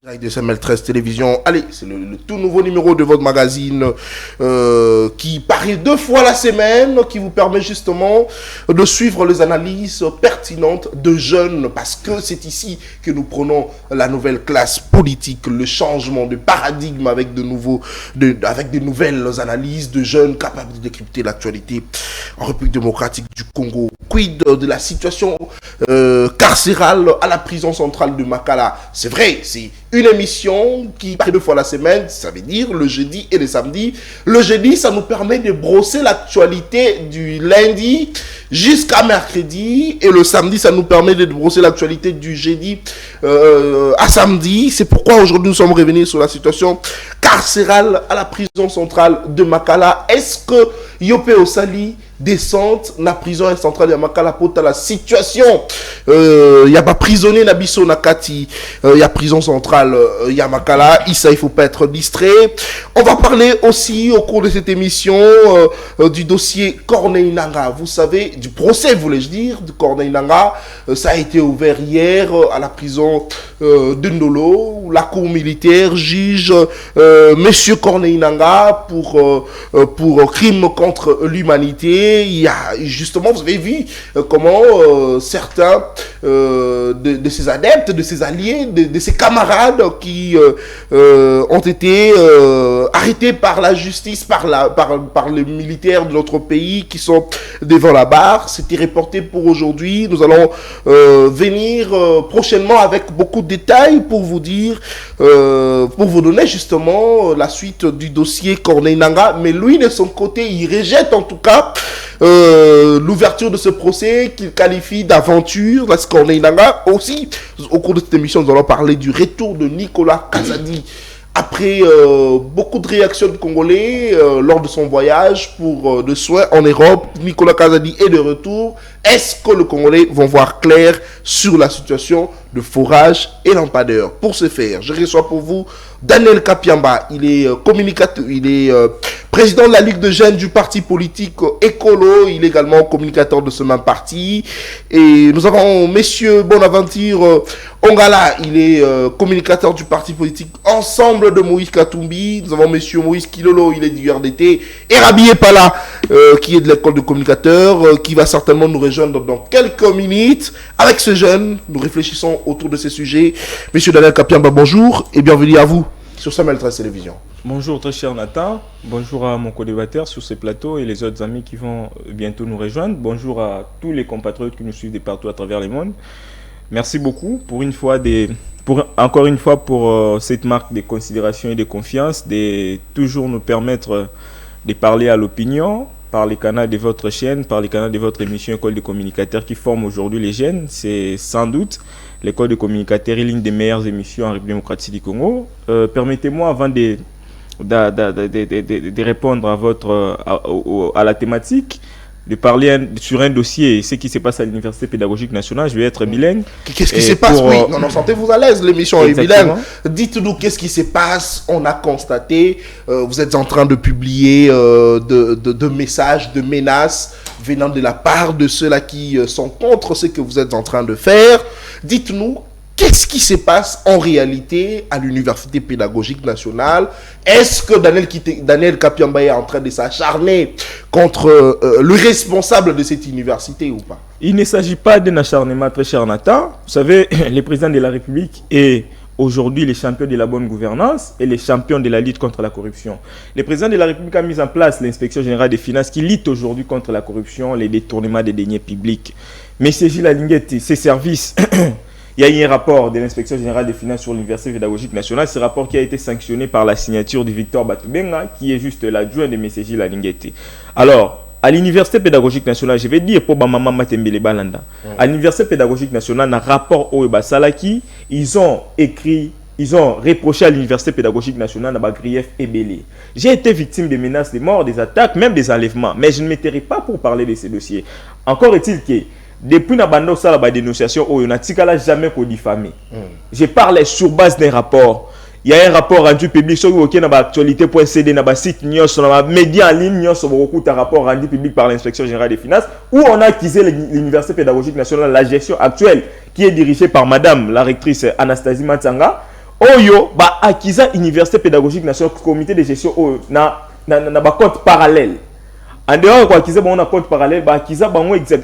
Direct de CML13 Télévision. Allez, c'est le tout nouveau numéro de votre magazine qui paraît 2 fois la semaine, qui vous permet justement de suivre les analyses pertinentes de jeunes, parce que c'est ici que nous prenons la nouvelle classe politique, le changement de paradigme avec de nouvelles analyses de jeunes capables de décrypter l'actualité en République démocratique du Congo. Quid de la situation carcérale à la prison centrale de Makala. C'est vrai, c'est une émission qui paraît 2 fois la semaine, ça veut dire le jeudi et le samedi. Le jeudi, ça nous permet de brosser l'actualité du lundi jusqu'à mercredi. Et le samedi, ça nous permet de brosser l'actualité du jeudi à samedi. C'est pourquoi aujourd'hui, nous sommes revenus sur la situation carcérale à la prison centrale de Makala. Est-ce que Yopé Osali descente na prison centrale de Makala pour la situation il y a pas prisonnier na biso na kati il y a prison centrale il y a Makala il faut pas être distrait. On va parler aussi au cours de cette émission du dossier Corneille Nangaa, vous savez, du procès voulais-je dire de Corneille Nangaa. Ça a été ouvert hier à la prison de Ndolo où la cour militaire juge monsieur Corneille Nangaa pour crime contre l'humanité. Il y a justement, vous avez vu comment certains de ses adeptes, de ses alliés, de ses camarades qui ont été arrêtés par la justice, par les militaires de notre pays qui sont devant la barre. C'était reporté pour aujourd'hui. Nous allons venir prochainement avec beaucoup de détails pour vous dire, pour vous donner justement la suite du dossier Corneille Nangaa. Mais lui, de son côté, il rejette en tout cas l'ouverture de ce procès qu'il qualifie d'aventure. Parce que Corneille Nangaa aussi, au cours de cette émission, nous allons parler du retour de Nicolas Kazadi. Après beaucoup de réactions de Congolais lors de son voyage pour de soins en Europe, Nicolas Kazadi est de retour. Est-ce que les Congolais vont voir clair sur la situation de forage et lampadaire? Pour ce faire, je reçois pour vous Daniel Kapiamba. Il est communicateur, il est président de la Ligue de jeunes du parti politique Écolo. Il est également communicateur de ce même parti. Et nous avons Monsieur Bonaventure Ongala. Il est communicateur du parti politique Ensemble de Moïse Katumbi. Nous avons Monsieur Moïse Kilolo. Il est du RDT. Et Rabi Epala, qui est de l'école de communicateurs, qui va certainement nous rejoindre dans quelques minutes. Avec ce jeune, nous réfléchissons autour de ces sujets. Monsieur Daniel Kapiamba, bonjour et bienvenue à vous sur CML13 Télévision. Bonjour très cher Nathan, bonjour à mon co-débatteur sur ce plateau et les autres amis qui vont bientôt nous rejoindre. Bonjour à tous les compatriotes qui nous suivent de partout à travers le monde. Merci beaucoup encore une fois pour cette marque de considération et de confiance, de toujours nous permettre de parler à l'opinion par les canaux de votre chaîne, par les canaux de votre émission École de communicateurs qui forme aujourd'hui les jeunes. C'est sans doute l'école de communicateurs est l'une des meilleures émissions en République démocratique du Congo. Permettez-moi, avant de répondre à la thématique, de parler sur un dossier, ce qui se passe à l'Université pédagogique nationale. Je vais être bilingue. Qu'est-ce qui se passe? Oui, non, sentez-vous à l'aise, l'émission est bilingue. Dites-nous, qu'est-ce qui se passe? On a constaté, vous êtes en train de publier de messages, de menaces venant de la part de ceux-là qui sont contre ce que vous êtes en train de faire. Dites-nous, qu'est-ce qui se passe en réalité à l'Université pédagogique nationale? Est-ce que Daniel Kapiamba est en train de s'acharner contre le responsable de cette université ou pas? Il ne s'agit pas d'un acharnement, très cher Nathan. Vous savez, le président de la République est aujourd'hui les champions de la bonne gouvernance et les champions de la lutte contre la corruption. Le président de la République a mis en place l'inspection générale des finances qui lutte aujourd'hui contre la corruption, les détournements des deniers publics. Mais Gilles Alinguetti, ses services... Il y a eu un rapport de l'inspection générale des finances sur l'Université pédagogique nationale. Ce rapport qui a été sanctionné par la signature de Victor Batubenga, qui est juste l'adjoint de M. Gilles Alinguetti. Alors, à l'Université pédagogique nationale, je vais dire pour Maman Matembele Balanda, à l'Université pédagogique nationale, dans un rapport au Salaki, ils ont reproché à l'Université pédagogique nationale dans grief ébélé. J'ai été victime des menaces de mort, des attaques, même des enlèvements. Mais je ne m'étairai pas pour parler de ces dossiers. Encore est-il que depuis la dénonciation, on n'a jamais diffamé. Je parle sur base d'un rapport. Il y a un rapport rendu public sur l'actualité.cd, dans le site, dans les médias en ligne, beaucoup de rapports rendus publics par l'inspection générale des finances, où on a accusé l'Université pédagogique nationale, la gestion actuelle, qui est dirigée par madame la rectrice Anastasie Matsanga, Oyo, ba akiza Université Pédagogique Nationale, comité de gestion, oyo, na compte parallèle. En dehors, quoi, akiza, on a compte parallèle, ba akiza,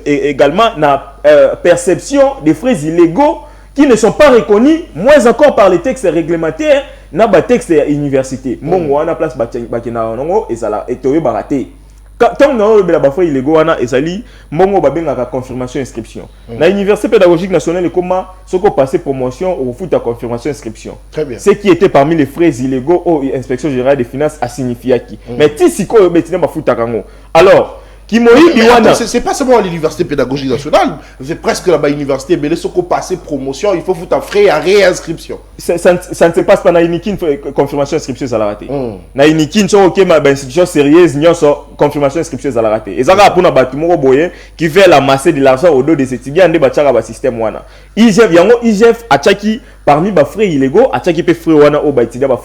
également, na perception des frais illégaux qui ne sont pas reconnus, moins encore par les textes réglementaires, na ba texte université. Mon, on a place, bakina, et ça là, et toyo baraté. Tant que nous avons fait illégaux, nous avons la confirmation inscription. La Université Pédagogique Nationale, comment ce qu'on passé promotion au foot à confirmation inscription. Très bien. Ce qui était parmi les frais illégaux aux inspections générales des finances a signifié qui. Mais si quoi au foot à Kango. Alors, c'est pas seulement l'Université Pédagogique Nationale, c'est presque là-bas l'université, mais ce qu'on passé promotion, il faut foutre un frais à réinscription. Ça ne se passe pas dans une confirmation inscription, ça l'a raté. Dans une institution sérieuse, il y a confirmation inscription, ça l'a raté. Et ça va pour un bâtiment qui fait la masse de l'argent au dos des étudiants de le système. IGF a tchaki parmi les frais illégaux, a tchaki frais au bâtiment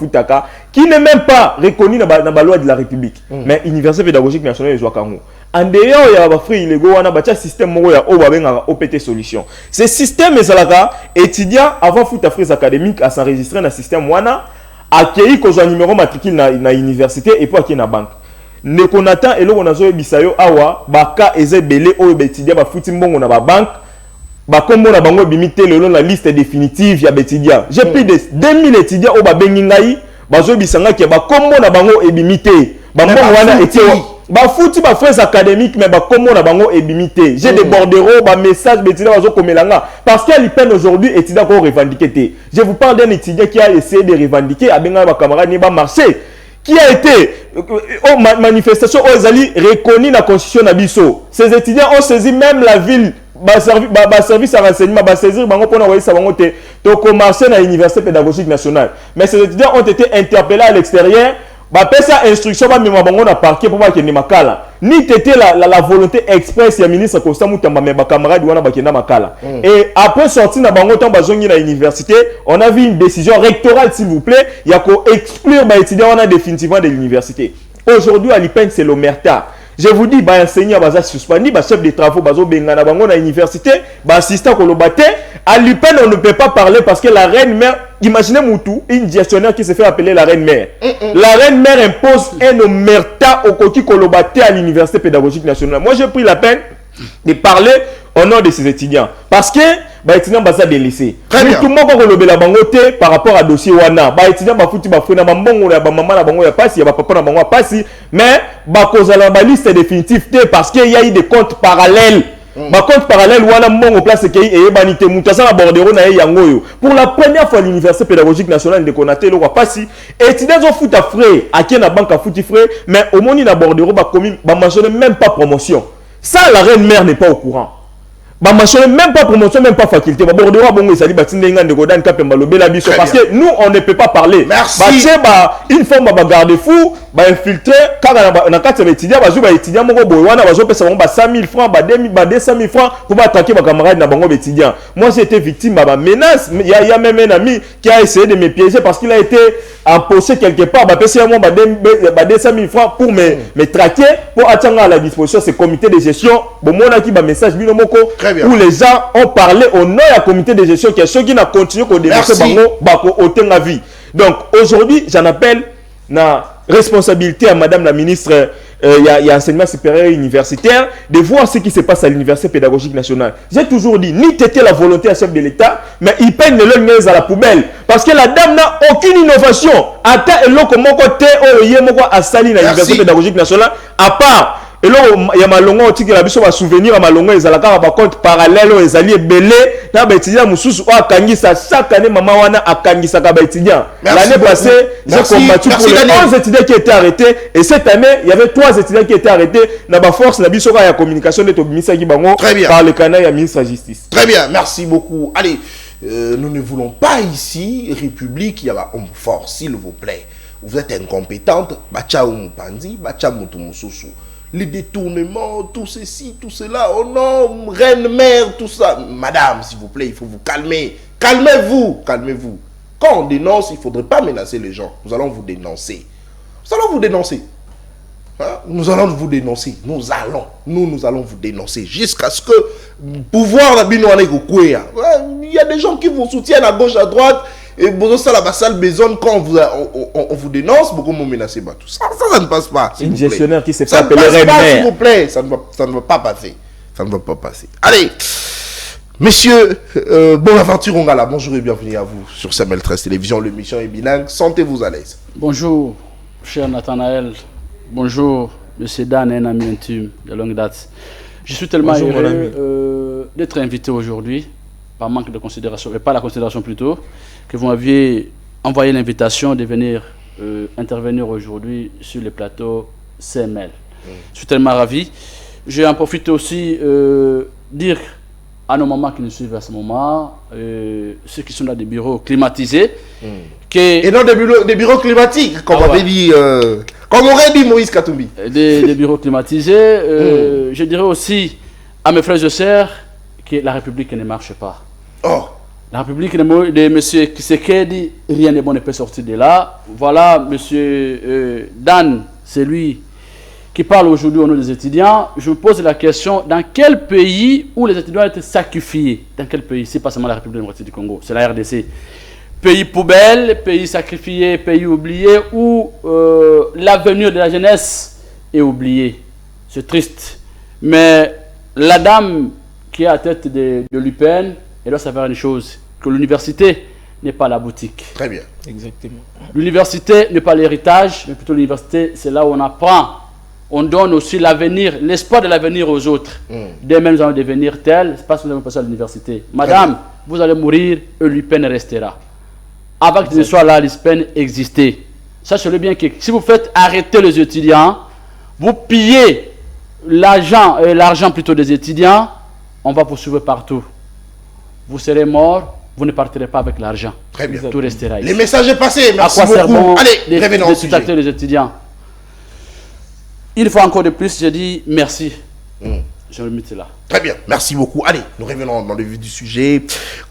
qui n'est même pas reconnu dans la loi de la République. Mais l'Université Pédagogique Nationale de Kango. En dehors, il y a des frais illégaux, on a un système qui OPT solution. Ce système est là, étudiants avant foot frais académiques à s'enregistrer dans le système WANA, accueillir un numéro matricule dans l'université et puis accueillir dans la banque. Ne connaissant et là on a joué bisayo awa baka ezebele o étudiants ba foot mbongo na ba banque ba kombo na bango bimité le long la liste définitive ya étudiants. J'ai plus de 2000 étudiants au ba bengi ngai ba zo bisanga ki ba kombo na bango ebimité. Ba mbongo wana etie ba fouti ba frères académiques mais ba comment na bango ebimité j'ai des bordereaux ba message étudiant bazo komelanga parce qu'il peine aujourd'hui étudiant ko revendiquer. Je vous parle d'un étudiant qui a essayé de revendiquer abenga ba camarade ni ba marché qui a été aux manifestations aux ali reconnu la constitution na biso. Ces étudiants ont saisi même la ville service à renseignement ba saisir bango pona voyer ça bango te to commencer na Université Pédagogique Nationale. Mais ces étudiants ont été interpellés à l'extérieur. Bah ça instruction ba mema bango na parquet pour ba kende makala ni tété la volonté express ya ministre Constant Mutamba mais ba camarade wana ba kenda makala et après sortir na bango temps bazongi na université on a vu une décision rectorale s'il vous plaît ya ko exclure ba étudiants wana définitivement de l'université. Aujourd'hui à l'IPEN c'est l'omerta. Je vous dis ba enseignant baza suspendu ba chef de travaux bazo benga na bango na université ba assistant kolobate à l'IPEN on ne peut pas parler parce que la reine mère. Imaginez Moutou, une gestionnaire qui se fait appeler la reine mère. La reine mère impose un omerta au Koki Kolobaté à l'Université Pédagogique Nationale. Moi, j'ai pris la peine de parler au nom de ces étudiants. Parce que, les étudiants sont délaissés. Tout le monde a bangoté par rapport à dossier Wana. Les étudiants sont foutus, ils sont maman, maman, papa, maman, mais, la liste est définitive parce qu'il y a eu des comptes parallèles. Ma compte parallèle wana mbongo place ke e banité mutasa na bordero na yango. Pour la première fois l'Université Pédagogique Nationale de Konaté le pasi étudiants ont foutu frais à qui na banque a foutu frais mais au moni na bordero ba commis ba mentionner même pas promotion. Ça la reine mère n'est pas au courant. Ba mentionner même pas promotion même pas faculté. Ba bordero bongo ezali batinde ngande godan kapemba lobela biso parce que nous on ne peut pas parler. Merci. Ba une forme ba garde fou ba infiltrer quand na carte étudiant ba zo ba étudiant moko boy wana ba zo pesa ba 100 000 francs ba 2000 ba 200 000 francs pour ba attaquer ba camarade na bango étudiant. Moi j'ai été victime ba menace, il y a même un ami qui a essayé de me piéger parce qu'il a été empoché quelque part ba pesa moi ba 200 000 francs pour me traquer pour attendre à la disposition ce comité de gestion bon mona qui ba message bino moko où les gens ont parlé au nom du comité de gestion qui est ceux qui n'a continué qu'au dénoncer bango bako autant vie. Donc aujourd'hui j'en appelle na responsabilité à madame la ministre il y a enseignement supérieur et universitaire de voir ce qui se passe à l'Université Pédagogique Nationale. J'ai toujours dit ni t'étais la volonté à chef de l'État mais il peine le long à la poubelle parce que la dame n'a aucune innovation ata elo comment côté o yemoko a sali na l'Université Pédagogique Nationale à part et là il y a malongo otiki la biso ba souvenir à malongo ezalaka ba compte parallèle o ezali belé na ba étudiant mususu o akangisa chaque année maman wana akangisa ka ba étudiant l'année passée j'ai combattu pour les 11 étudiants qui étaient arrêtés et cette année il y avait 3 étudiants qui étaient arrêtés na ba force na biso ka ya communication de tobimisa ki bango par le canal ya ministre de la justice. Très bien, merci beaucoup. Allez, nous ne voulons pas ici République, il y a homme fort s'il vous plaît. Vous êtes incompétente, bacha umupandi, bacha mutumususu. Les détournements, tout ceci, tout cela, oh non, reine mère, tout ça. Madame, s'il vous plaît, il faut vous calmer. Calmez-vous, calmez-vous. Quand on dénonce, il ne faudrait pas menacer les gens. Nous allons vous dénoncer. Nous allons vous dénoncer. Hein? Nous allons vous dénoncer. Nous allons vous dénoncer. Jusqu'à ce que pouvoir il y a des gens qui vous soutiennent à gauche, à droite. et bon, ça la salle besoin quand on vous dénonce, beaucoup m'ont menacé. Tout ça ne passe pas. Une gestionnaire qui s'est fait ça appeler ne passe pas, s'il reine-mère. vous plaît. Ça ne va pas passer. Ça ne va pas passer. Allez, messieurs, bonne aventure Ongala. Bonjour et bienvenue à vous sur Samuel 13 Télévision. L'émission est bilingue. Sentez-vous à l'aise. Bonjour, cher Nathanaël. Bonjour, monsieur Dan, un ami intime de longue date. Je suis tellement Bonjour, heureux d'être invité aujourd'hui, par manque de considération, mais pas la considération plutôt, que vous m'aviez envoyé l'invitation de venir intervenir aujourd'hui sur le plateau CML. Je suis tellement ravi. Je vais en profiter aussi dire à nos mamans qui nous suivent à ce moment, ceux qui sont dans des bureaux climatisés, Et non des bureaux climatiques, comme avait dit, comme aurait dit Moïse Katumbi. Des bureaux climatisés. Je dirais aussi à mes frères et sœurs que la République ne marche pas. Oh. La République de M. Tshisekedi, rien de bon ne peut sortir de là. Voilà, M. Dan, c'est lui qui parle aujourd'hui au nom des étudiants. Je me pose la question, dans quel pays où les étudiants ont été sacrifiés? Dans quel pays? C'est pas seulement la République démocratique du Congo, c'est la RDC. Pays poubelle, pays sacrifié, pays oublié, où l'avenir de la jeunesse est oublié. C'est triste. Mais la dame qui est à la tête de l'UPN, elle doit savoir une chose, que l'université n'est pas la boutique. Très bien. Exactement. L'université n'est pas l'héritage, mais plutôt l'université, c'est là où on apprend. On donne aussi l'avenir, l'espoir de l'avenir aux autres. Demain, nous allons devenir tels, c'est parce que nous allons passer à l'université. Madame, vous allez mourir et l'UPN restera. Avant que ce soit là, l'UPN existait. Sachez-le bien que si vous faites arrêter les étudiants, vous pillez l'argent plutôt des étudiants, on va poursuivre partout. Vous serez mort, vous ne partirez pas avec l'argent. Très bien. Tout restera ici. Les messages est passé, merci à quoi beaucoup. bon Allez, revenons au sujet. les étudiants. Une fois encore de plus, je dis merci. Je remercie là. Très bien, merci beaucoup. Allez, nous revenons dans le vif du sujet.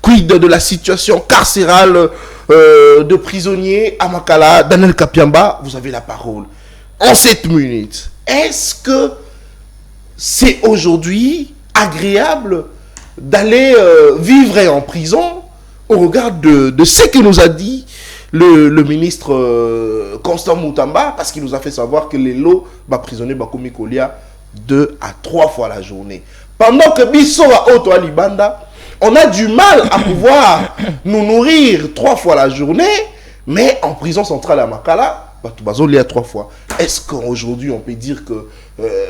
Quid de la situation carcérale de prisonniers à Makala? Daniel Kapiamba, vous avez la parole. En 7 minutes, est-ce que c'est aujourd'hui agréable d'aller vivre en prison au regard de ce que nous a dit le ministre Constant Moutamba, parce qu'il nous a fait savoir que les lots prisonniers Bakomi Kolia 2 à 3 fois la journée. Pendant que Bisso à Oto Alibanda, on a du mal à pouvoir nous nourrir 3 fois la journée, mais en prison centrale à Makala, il y a 3 fois. Est-ce qu'aujourd'hui on peut dire que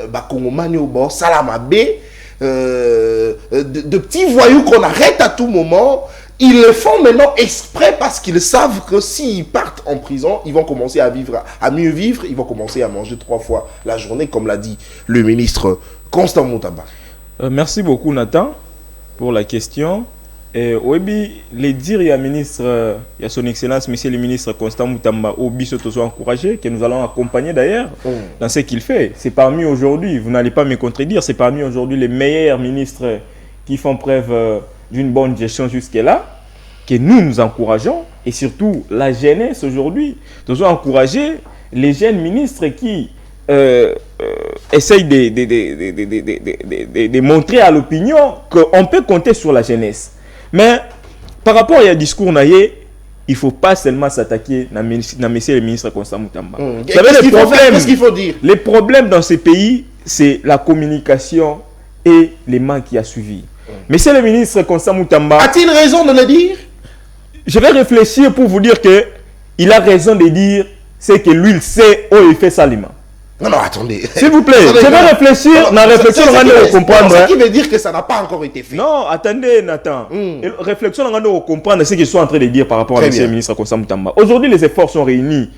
Bakongomani au bord, Salamabé, de petits voyous qu'on arrête à tout moment, ils le font maintenant exprès parce qu'ils savent que s'ils partent en prison, ils vont commencer à vivre, à mieux vivre, ils vont commencer à manger 3 fois la journée, comme l'a dit le ministre Constant Moutamba. Merci beaucoup Nathan pour la question. Oui, les dire, il y a ministre, il y a son excellence, monsieur le ministre Constant Moutamba, au Bissoto soit encouragé, que nous allons accompagner d'ailleurs dans ce qu'il fait. C'est parmi aujourd'hui, vous n'allez pas me contredire, c'est parmi aujourd'hui les meilleurs ministres qui font preuve d'une bonne gestion jusque-là, que nous encourageons, et surtout la jeunesse aujourd'hui. Nous devons encourager les jeunes ministres qui essayent de montrer à l'opinion qu'on peut compter sur la jeunesse. Mais par rapport à un discours naïe, il ne faut pas seulement s'attaquer à monsieur le ministre Constant Moutamba. Qu'est-ce qu'il faut dire? Les problèmes dans ces pays, c'est la communication et les manques qui a suivi. Monsieur le ministre Constant Moutamba... A-t-il raison de le dire? Je vais réfléchir pour vous dire qu'il a raison de dire ce que lui il sait où il fait Salima. Non, attendez. S'il vous plaît, je vais réfléchir. La réflexion, on va comprendre. Ce qui veut dire que ça n'a pas encore été fait. Non, attendez, Nathan. Réflexion, on va comprendre ce qu'ils sont en train de dire par rapport à monsieur le ministre Constant Moutamba. Aujourd'hui, les efforts sont réunis.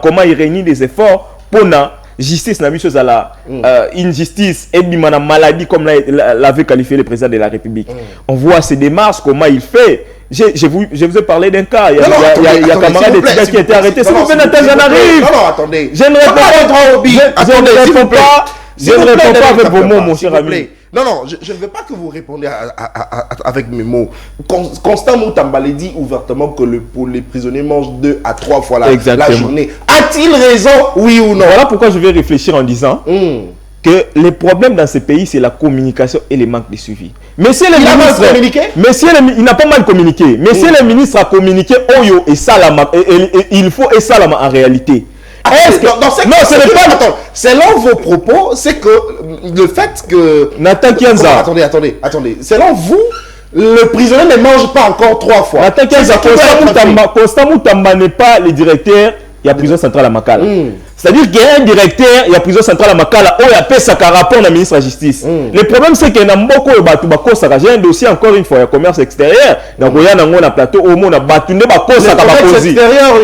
Comment il réunit des efforts pour la justice, à la injustice et la maladie, comme l'avait qualifié le président de la République. On voit ces démarches, comment il fait. Je vous ai parlé d'un cas. Il y a un camarade d'étudiant qui a été arrêté. S'il vous plaît, Nathan, j'en arrive. Non, attendez. Je ne réponds pas. Je ne réponds pas avec vos mots, mon cher ami. Non, je ne veux pas que vous répondiez avec mes mots. Constant Moutamba dit ouvertement que les prisonniers mangent 2 à 3 fois la journée. A-t-il raison, oui ou non? Voilà pourquoi je vais réfléchir en disant que les problèmes dans ces pays, c'est la communication et les manques de suivi. Monsieur le il ministre, a mal communiqué. il n'a pas mal communiqué. Monsieur le ministre a communiqué Oyo et Salama. Il faut et Salama en réalité. Est-ce que non, ce n'est pas. Attends, selon vos propos, c'est que le fait que. Nathan Kianza. Attendez. Selon vous, le prisonnier ne mange pas encore 3 fois. Nathan Kianza, Constant Moutamba n'est pas le directeur. Il y a prison centrale à Makala. C'est-à-dire qu'il y a un directeur, il y a prison centrale à Makala, où il y a un rapport à ministre de la Justice. Le problème, c'est qu'il y a beaucoup de j'ai un dossier, encore une fois, il y a commerce extérieur. Donc, il y a un plateau, au moins, il y a commerce extérieur,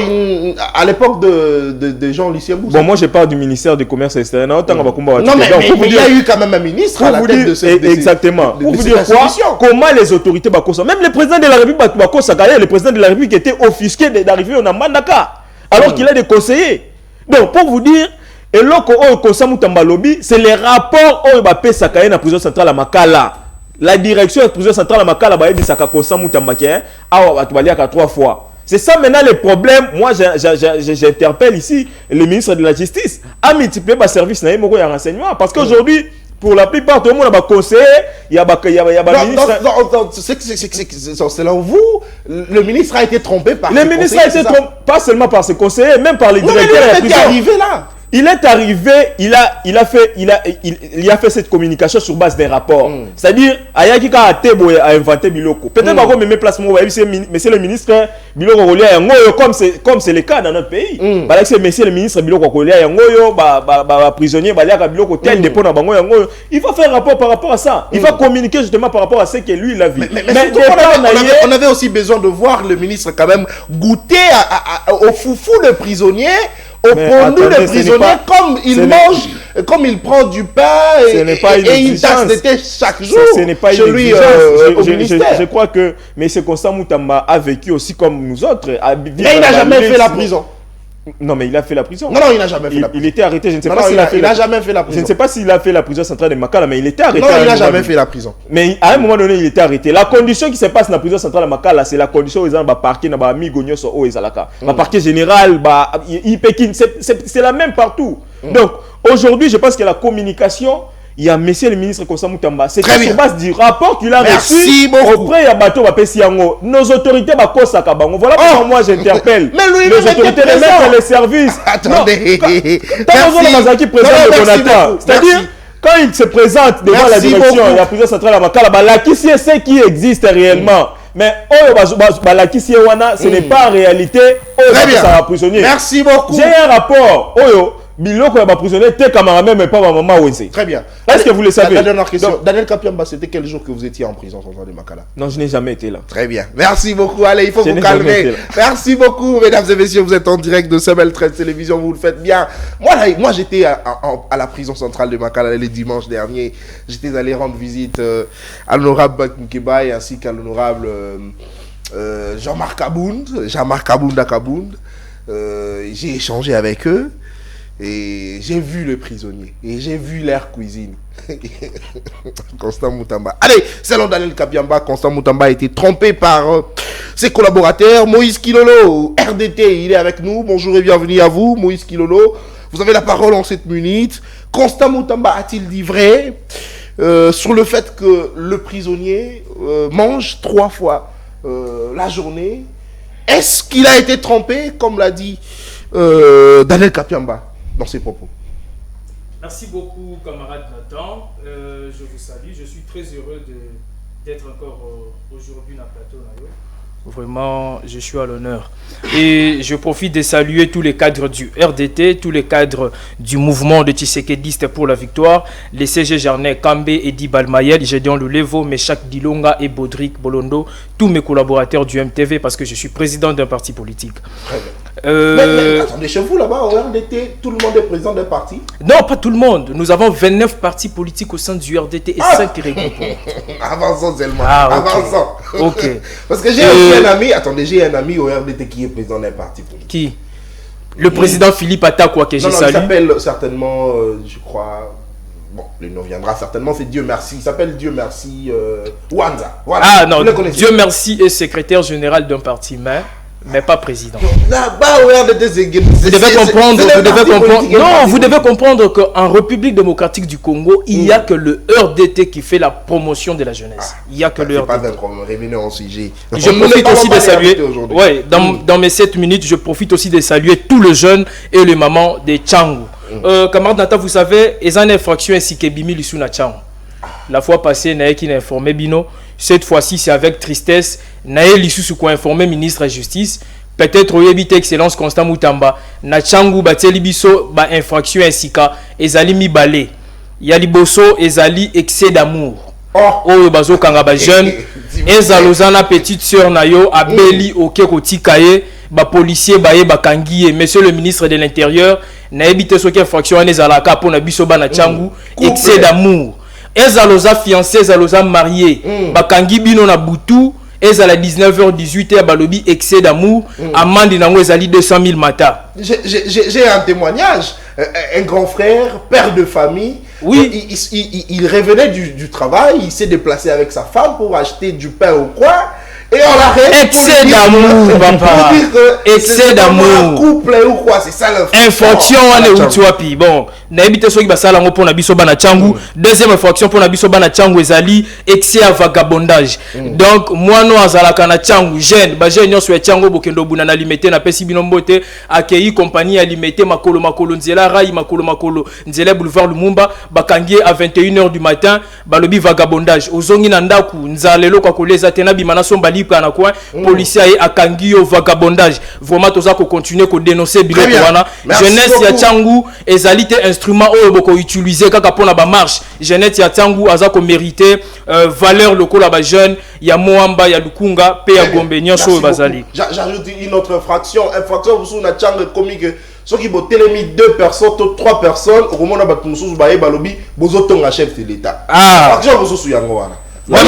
à l'époque de Jean-Lucien Boussa. Bon, moi, je parle du ministère du commerce extérieur. Non, mais il y a eu quand même un ministre à la tête de cette exactement. Pour vous dire quoi, comment les autorités, même le président de la République, le président de la République était offusqué d'arriver au Namandaka, alors qu'il a des conseillers. Donc, pour vous dire, c'est les rapports où il va payer Sakaye dans la prison centrale à Makala. La direction de la prison centrale à Makala va dire Saka Kosa Moutamba qui est à 3 fois. C'est ça maintenant le problème. Moi, j'interpelle ici le ministre de la Justice à multiplier les services de renseignement. Parce qu'aujourd'hui, pour la plupart, tout le monde a conseillé, il y a ministre. Selon vous, le ministre a été trompé par le ministre a été trompé, pas seulement par ses conseillers, même par les directeurs. Il est arrivé là. Il est arrivé, il a fait cette communication sur base des rapports. C'est-à-dire, Ayaki a inventé Biloko. Peut-être qu'on met place, monsieur le ministre, Biloko comme c'est le cas dans notre pays. C'est monsieur le ministre Biloko prisonnier, Biloko il va faire un rapport par rapport à ça. Il va communiquer justement par rapport à ce que lui il a vu. Mais on avait aussi besoin de voir le ministre quand même goûter au foufou de prisonnier. Au pondu de prisonniers, comme il mange, comme il prend du pain et il taxe d'été chaque jour. Ce n'est pas chez lui au ministère. Je crois que M. Constant Moutamba a vécu aussi comme nous autres. Mais il n'a jamais fait la prison. Non, mais il a fait la prison. Non, il n'a jamais fait la prison. Il était arrêté, je ne sais pas s'il a fait la prison. Il n'a jamais fait la prison. Je ne sais pas s'il a fait la prison centrale de Makala, mais il était arrêté. Non, il n'a jamais fait la prison. Mais à un moment donné, il était arrêté. La condition qui se passe dans la prison centrale de Makala, c'est la condition où ils ont parqué dans la Migonio sur Oezalaka. Le parquet général, c'est la même partout. Donc, aujourd'hui, je pense que la communication. Il y a monsieur le ministre Constant Moutamba. C'est sur base du rapport qu'il a reçu auprès de Bateau Bapesiango. Nos autorités Bakosa Kabango. Voilà pourquoi moi j'interpelle les autorités de mettre les services. Attendez. C'est-à-dire, quand il se présente devant la direction de la prison centrale à Makala, là, qui c'est ce qui existe réellement. Mais ce n'est pas en réalité prisonnier. Merci beaucoup. J'ai un rapport. Biloko ya prisonnier te kamara même pas ma maman Wense. Très bien. Est-ce que vous le savez? La dernière question. Daniel Kapiamba, c'était quel jour que vous étiez en prison centrale de Makala? Non, je n'ai jamais été là. Très bien. Merci beaucoup. Allez, il faut vous calmer. Merci beaucoup, mesdames et messieurs. Vous êtes en direct de Sebel 13 Télévision. Vous le faites bien. Moi j'étais à la prison centrale de Makala le dimanche dernier. J'étais allé rendre visite à l'honorable Bakmukeba ainsi qu'à l'honorable Jean-Marc Abound à Kabound. J'ai échangé avec eux. Et j'ai vu le prisonnier. Et j'ai vu leur cuisine. Constant Moutamba. Allez, selon Daniel Kapiamba, Constant Moutamba a été trompé par ses collaborateurs. Moïse Kilolo, RDT, il est avec nous. Bonjour et bienvenue à vous, Moïse Kilolo. Vous avez la parole en 7 minutes. Constant Moutamba a-t-il dit vrai sur le fait que le prisonnier mange 3 fois la journée? Est-ce qu'il a été trompé, comme l'a dit Daniel Kapiamba dans ses propos? Merci beaucoup, camarade Nathan. Je vous salue. Je suis très heureux d'être encore aujourd'hui dans le plateau. Vraiment, je suis à l'honneur. Et je profite de saluer tous les cadres du RDT, tous les cadres du mouvement de Tshisekedistes pour la victoire, les CG Jarnet, Kambe, Edi Balmayel, Gédéon Lulevo, Meshak Dilonga et Bodrick Bolondo, tous mes collaborateurs du MTV, parce que je suis président d'un parti politique. Mais attendez, chez vous là-bas, au RDT, tout le monde est président d'un parti? Non, pas tout le monde. Nous avons 29 partis politiques au sein du RDT et 5 regroupements. Avançons seulement. Avançons. Ok. Parce que j'ai un ami, attendez, j'ai un ami au RDT qui est président d'un parti politique. Qui? Le président Philippe Atakwa, que je salue. Il s'appelle certainement, je crois, bon, le nom viendra certainement, c'est Dieu Merci. Il s'appelle Dieu Merci Wanza. Voilà. Ah non, Dieu Merci est secrétaire général d'un parti, mais mais pas président. Là-bas, Vous devez comprendre, non, vous devez comprendre qu'en République démocratique du Congo, il n'y a que le RDT qui fait la promotion de la jeunesse. Il n'y a que le RDT. Pas un problème, revenons au sujet. Je profite aussi de saluer, ouais, dans mes 7 minutes, je profite aussi de saluer tous les jeunes et les mamans de Tchangou. Camarade Nata, vous savez, ils ont une infraction ainsi que Bimi Lissou na Tchangou. La fois passée, Naé qui n'a informé Bino. Cette fois-ci, c'est avec tristesse. Naé Lissou qui a informé ministre de la Justice. Peut-être au Yébite Excellence Constant Moutamba. Na Tchangou Bateli Biso, ba infraction ainsi que Ezali Mibale. Yali Bosso, Ezali excès d'amour. Oh, bazo kangaba jeune. Ezalozana petite sœur Nayo, Abeli Okekoti Kaye. Ba policier baye bakangiye. Monsieur le ministre de l'Intérieur, Naébite Soki infraction Ezalaka pour Nabiso Bana Tchangou, excès d'amour. Ezaloza fiancé, Ezaloza marié. Bakangi bino na butu. Ezala 19h18 balobi excès d'amour. Amandi nango ezali 200 000 mata. J'ai un témoignage. Un grand frère, père de famille. Oui. Il revenait du travail. Il s'est déplacé avec sa femme pour acheter du pain au coin. Et on l'arrête. Excès d'amour, papa. Excès d'amour. Couple ou quoi, c'est ça l'infraction. Infraction, on est où tu vois, puis bon. Naibite soki basala ngo pour Nabiso Bana Tchangou. Deuxième infraction pour Nabiso Bana Tchangou ezali excès à vagabondage. Donc moi no azalaka na Tchangou jeune, ba jeune nyonso ya Tchangou bokendo buna na limité na pesi binombote akei compagnie ya limité makolo nzela rai makolo nzela boulevard Lumumba bakangie à 21h du matin balobi vagabondage. Ozongi na ndaku nzalelo kwa koleza tena bimana somba lipa na coin policier ay akangi au vagabondage. Vraiment toza ko continuer ko dénoncer biloko wana. Jeunesse ya Tchangou ezali te instrument boko utiliser kaka pona ba marche. Jeunesse ya Tchangou azako mériter valeur lokola ba jeune ya Moamba ya Lukunga pe ya Gombe nyonso bazali. J'ajoute une autre infraction sous na Tchangou commis que ceux qui ont télémis 2 personnes, 3 personnes, au moment où ils ont baé balobi, bozotonga chef de l'État. Infraction vous sous yangoana. Très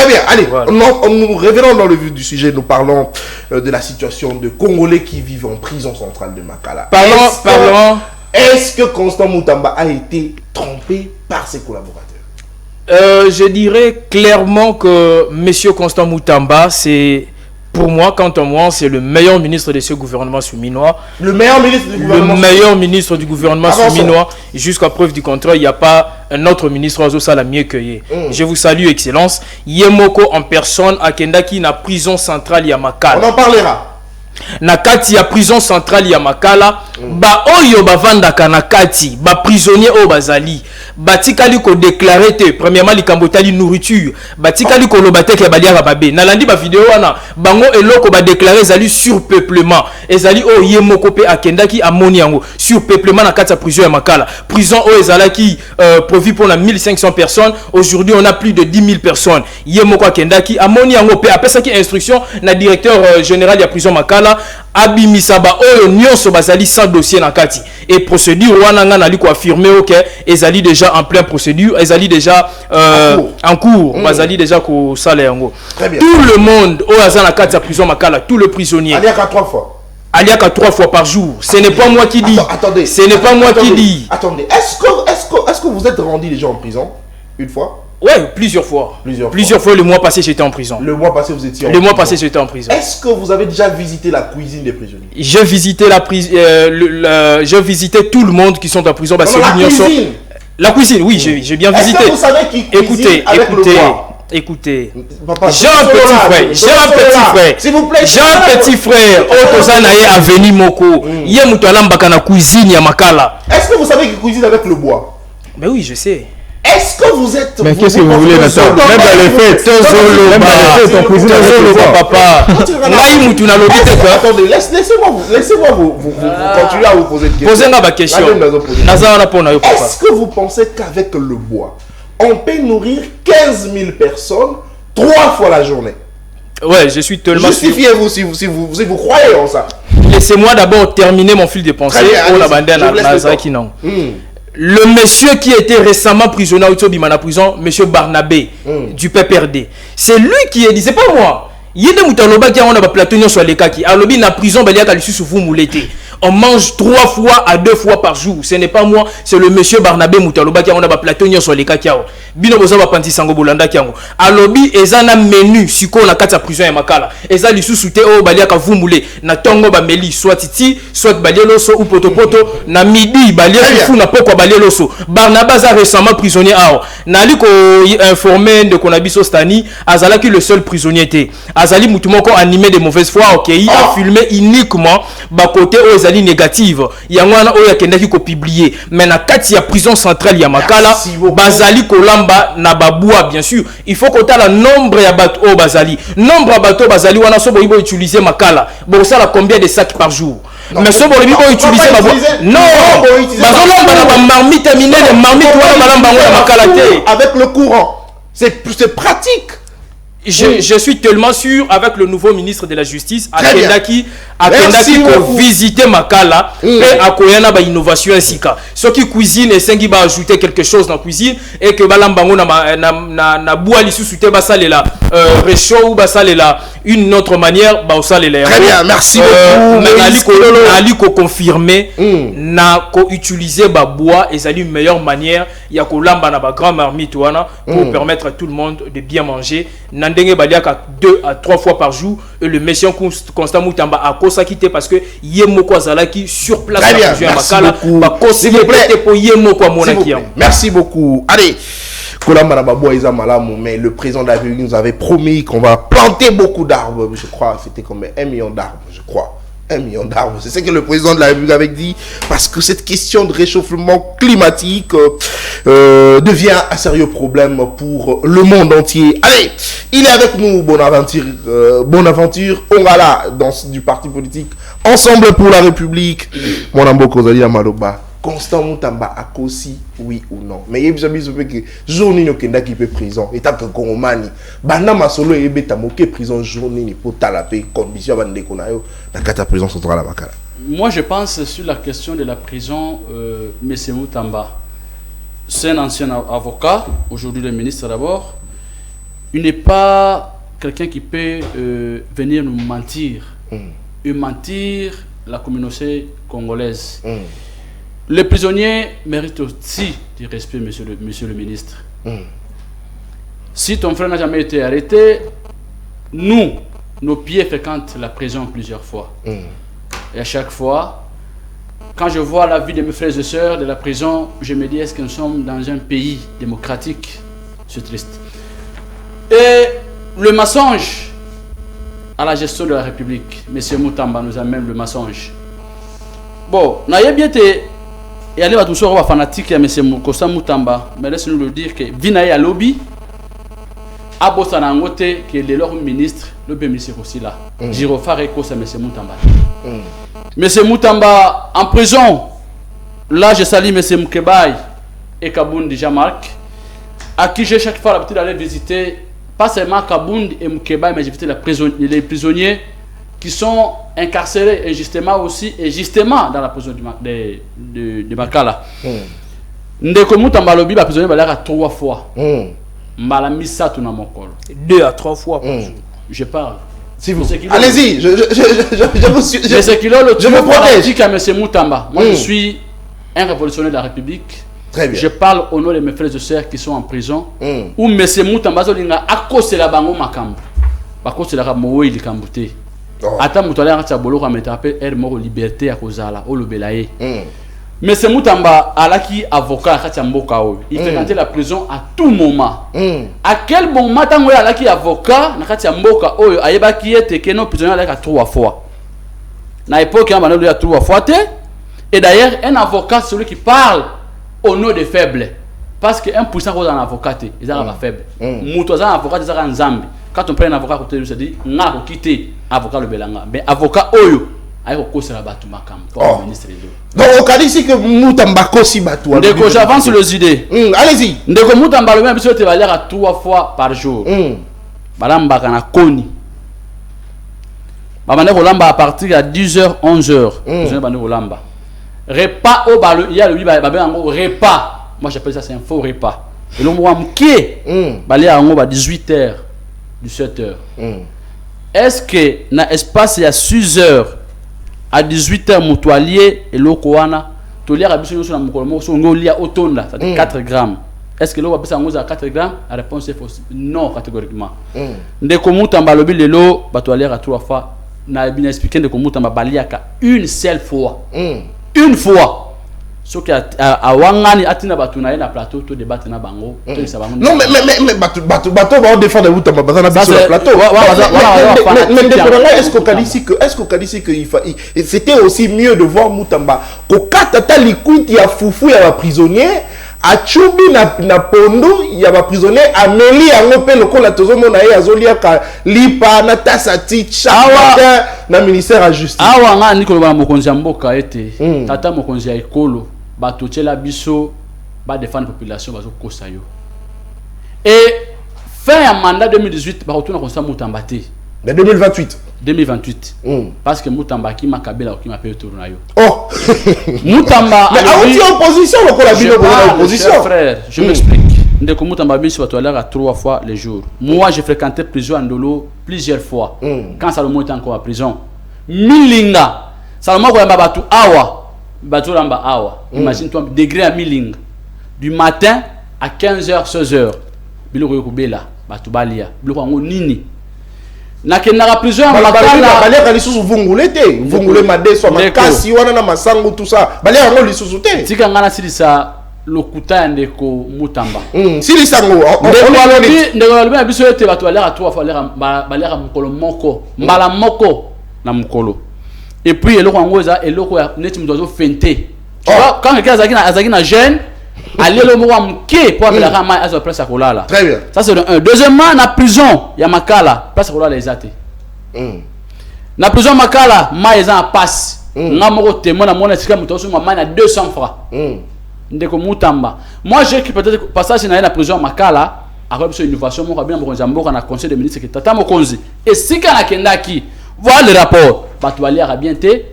bien, allez, nous revenons dans le vif du sujet, nous parlons de la situation de Congolais qui vivent en prison centrale de Makala. Parlons. Est-ce que Constant Moutamba a été trompé par ses collaborateurs? Je dirais clairement que M. Constant Moutamba, c'est... Pour moi, quant à moi, c'est le meilleur ministre de ce gouvernement souminois. Le meilleur ministre du gouvernement. Le meilleur ministre du gouvernement souminois. Jusqu'à preuve du contraire, il n'y a pas un autre ministre à la mieux cueilli. Je vous salue, Excellence. Yemoko en personne à Kendaki, na prison centrale Yamakala. On en parlera. Nakati ya prison centrale ya Makala ba oyo bavandaka nakati ba prisonnier o bazali batikali ko déclarer te premièrement likambotali nourriture batikali ko lobate ke baliaka babe nalandi ba vidéo wana bango eloko ba déclarer ezali surpeuplement ezali o yemoko pe akendaki amoni yango surpeuplement nakati ya prison ya Makala prison o ezalaki provi pour na 1500 personnes aujourd'hui on a plus de 10 000 personnes yemoko akendaki amoni yango pe apesaki instruction na directeur général ya prison Makala abimisaba oyo nyonso bazali sans dossier na kati et procédure wana nga nali ko affirmer OK ezali déjà en pleine procédure ezali déjà en cours bazali déjà ko sala yango tout le monde oyo azana na kati ya prison Makala tous les prisonniers aliaka 3 fois aliaka 3 fois par jour ce n'est pas moi qui dis attendez ce n'est pas moi qui dis attendez est-ce que vous êtes rendu déjà en prison une fois? Ouais, plusieurs fois. Plusieurs fois. Le mois passé, j'étais en prison. Le mois passé, vous étiez en prison. Le mois passé, j'étais en prison. Est-ce que vous avez déjà visité la cuisine des prisonniers? J'ai visité j'ai visité tout le monde qui sont en prison. La cuisine. La cuisine, oui, j'ai bien visité. Est-ce que vous savez qui cuisine avec le bois? Écoutez, papa, j'ai un petit frère. S'il vous plaît. J'ai un petit frère. Otozanaye Aveni Moko. Yemutala Mbakana cuisine ya Makala. Est-ce que vous savez qui cuisine avec le bois? Mais oui, je sais. Est-ce que vous êtes... Mais qu'est-ce que vous voulez maintenant? Même dans les fêtes, on cuisine papa. Attendez, laissez-moi vous continuer à vous poser une question. Posez-moi ma question. Est-ce que vous pensez qu'avec le bois, on peut nourrir 15 000 personnes 3 fois la journée? Ouais, je suis tellement... Justifiez-vous si vous croyez en ça. Laissez-moi d'abord terminer mon fil de pensée. Le monsieur qui était récemment prisonnier à Utsobimana prison, monsieur Barnabé du PPRD, c'est lui qui a dit, c'est pas moi. Il y a des moutaloba qui ont un plateau sur les kaki. Alors, na prison, il y a des sous vous moulete. On mange 3 fois à 2 fois par jour. Ce n'est pas moi, c'est le monsieur Barnabé Moutaloba qui a un plateau sur les cacaos. Bino boza panti sango bolanda kiango. Alobi ezana menu siko na kati ya prison ya makala. Eza lisusu te o balia ka vumbule na tongo ba meli soit titi soit balieloso ou potopoto na midi balia fu na poko balieloso. Barnabé a récemment prisonnier ao. Nali ko informer de Konabiso Stani azalaki le seul prisonnier té. Azali mutumoko animé de mauvaise foi OK, il a filmé uniquement ba côté o ezali négative. Yangwana o yakendaki ko publier. Mais na kati ya prison centrale ya makala bazali kolamba na babua bien sûr. Il faut que la nombre ya bateau o bazali. Nombre ya bateau bazali wana so bo utiliser makala. Bo ça la combien de sacs par jour? Non, mais so bo utiliser babua. Non, bazolamba na ba marmite terminé les marmites wana balamba ngona makala te avec le courant. C'est pratique. Je suis tellement sûr avec le nouveau ministre de la Justice, Akendaki pour visiter Makala et akoyana ba innovation sika. Ceux qui cuisinent et sengi ba ajouter quelque chose dans la cuisine et que balambango na bois li sous ba salela réchaud ou ba salela une autre manière ba salela. Très bien, merci beaucoup. Ali ko confirmer na ko utiliser ba bois et ça une meilleure manière ya ko lamba na ba grand marmite wana pour permettre à tout le monde de bien manger. Nandenge baliaka 2 à 3 fois par jour et le monsieur Constant Moutamba a kosa quitté parce que yemoko azalaki sur place à Makala ba s'il vous plaît pour yemoko monaki. Merci beaucoup. Allez, Kolamba na Babou Isa Malamu, mais le président de la République nous avait promis qu'on va planter beaucoup d'arbres, je crois, c'était comme 1 million d'arbres, je crois. 1 million d'arbres. C'est ce que le président de la République avait dit, parce que cette question de réchauffement climatique devient un sérieux problème pour le monde entier. Allez, il est avec nous, Bonaventure Ongala, du parti politique Ensemble pour la République. Mon ambo Kozali Amaloba. Constant Moutamba a aussi oui ou non. Mais il y a des gens qui journée no kenda qui peut prison. Et tant que Kongomani, bana masolo et beta moke prison journée ni pour talaper condition bande konayo dans la prison centrale à Makala. Moi je pense sur la question de la prison M. Moutamba. C'est un ancien avocat, aujourd'hui le ministre d'abord. Il n'est pas quelqu'un qui peut venir nous mentir. Et mentir la communauté congolaise. Les prisonniers méritent aussi du respect, monsieur le ministre. Si ton frère n'a jamais été arrêté, nous, nos pieds fréquentent la prison plusieurs fois. Et à chaque fois, quand je vois la vie de mes frères et sœurs de la prison, je me dis, est-ce que nous sommes dans un pays démocratique? C'est triste. Et le mensonge à la gestion de la République, monsieur Moutamba nous amène le mensonge. Bon, n'ayez bien été... Et allez, tout ça, on va fanatique à M. Kosa Moutamba. Mais laissez-nous le dire que Vinaï à lobby, à Bossanangote, qui est leur ministre, le ministre aussi là. Girofare Kosa M. Moutamba. M. Moutamba en prison. Là, je salue M. Mkebaï et Kabound Jamark, à qui j'ai chaque fois l'habitude d'aller visiter, pas seulement Kabound et Mkebaï, mais j'ai visité les prisonniers qui sont incarcérés injustement aussi, et justement dans la prison de Makala. Ndeko Moutamba lobi ba prisonnier balaka 3 fois. Mbala misa tout na mokolo. 2 à 3 fois par jour. Je parle. Si vous... Allez-y, je vous protège. À M. Moutamba. Moi je suis un révolutionnaire de la République. Très bien. Je parle au nom de mes frères et sœurs qui sont en prison. Où M. Moutamba zolinga akose la bango makambo. Bakose la mooi likambute. Ata mutale ngata boloko ametape er moko liberté à kozala o lobelaye. Mais c'est Moutamba alaki avocat kati mboka oyo. Il fréquentait la prison à tout moment. À quel moment tango alaki avocat na kati mboka oyo ayebaki ete que non prisonnier alaka 3 fois. Na époque on a 3 fois té. Et d'ailleurs un avocat celui qui parle au nom des faibles. Parce que 1% cause un avocat ils sont pas faible. Muto za avocat ils sont nzambi. Quand on prend un avocat côté se dit nga ko quitter avocat le belanga mais avocat oyo ayiko kosela batu makam comme ministre de. Donc on dit ici que Moutamba kosi batu. Ndeko j'avance les idées. Allez-y. Ndeko Moutamba le même biso te valeur à 3 fois par jour. Balamba kana koni. Babane kolamba à partir à 10h 11h. Je ne bande kolamba. Repas au balo il y a le babé en repas. Moi j'appelle ça c'est un faux repas. Et l'on voit mké. Balé à 18h. 17h. Est-ce que dans l'espace il y a 6 heures à 18h mutualier et l'okoana to lire abiso sur la mokolo so ngolia otonda ça dit 4 grammes. Est-ce que l'eau va passer à 4 grammes? La réponse est fausse. Non, catégoriquement. Ndeko Mutamba lobi lelo batwalera 3 fois. Na bien expliqué ndeko Mutamba baliaka une seule fois. Une fois. Ce qui a wangani atina batuna na plateau to débattre na bango. Non mais bateau va défendre Mutamba bazana sur le plateau. Mais est-ce qu'au Kadisi que c'était aussi mieux de voir Mutamba ko katata liquide ya fufu ya ba prisonnier a chubi na pondo ya ba prisonnier ameli yango pe lokola tozomona ye azolia ka lipa na tasati chawa na ministère à justice. Awa nga nikolo ba mokonzi ya mboka ete tata mokonzi ya ekolo bato tshela biso ba défendre population bazo kosa yo. Et fin ya mandat 2018 ba retourna konsa Mutamba te. Mais 2028. Parce que Mutamba qui m'a kabela qui m'a payé tour na yo. Oh. Mutamba mais en opposition lokola bino en opposition. Frère, je m'explique. Ndeko Mutamba biso batwalera 3 fois les jours. Moi j'ai fréquenté prison à Ndolo plusieurs fois. Quand Salomon était encore en prison. Milinga. Salomon ko yamba batu awa. Batu lamba awa. Imagine toi degré à Milinga. Du matin à 15h 16h. Biloko yokubela batu balia. Biloko ngo nini. Nakendaka prison ya makala balia lisusu vungule te vungule madeso makasi wana na masango tout ça balia ngo lisusu te tika ngana silisa lokuta ya ndeko Mutamba silisa ngo ndeko alobi biso ete bato balera 3 fois balera mukolo moko mbala moko na mukolo et puis eloko ngo eza eloko ya neti mdozo fente tu vois quand quelqu'un azaki na jeune aller le mot amké pour appeler la main à sa place à kolala. Très bien. Ça c'est un. Deuxièmement, na prison ya makala place à kolala les athées. Na prison makala maïs en passe. Na moko témoin na mona sika mutoso maman na 200 francs. Ndeko Mutamba. Moi j'ai qui peut-être passage na la prison makala après une innovation moko bien moko zamboka na conseil de ministre que tata mokonzi. Et sika na kendaki voir le rapport batwali a bien té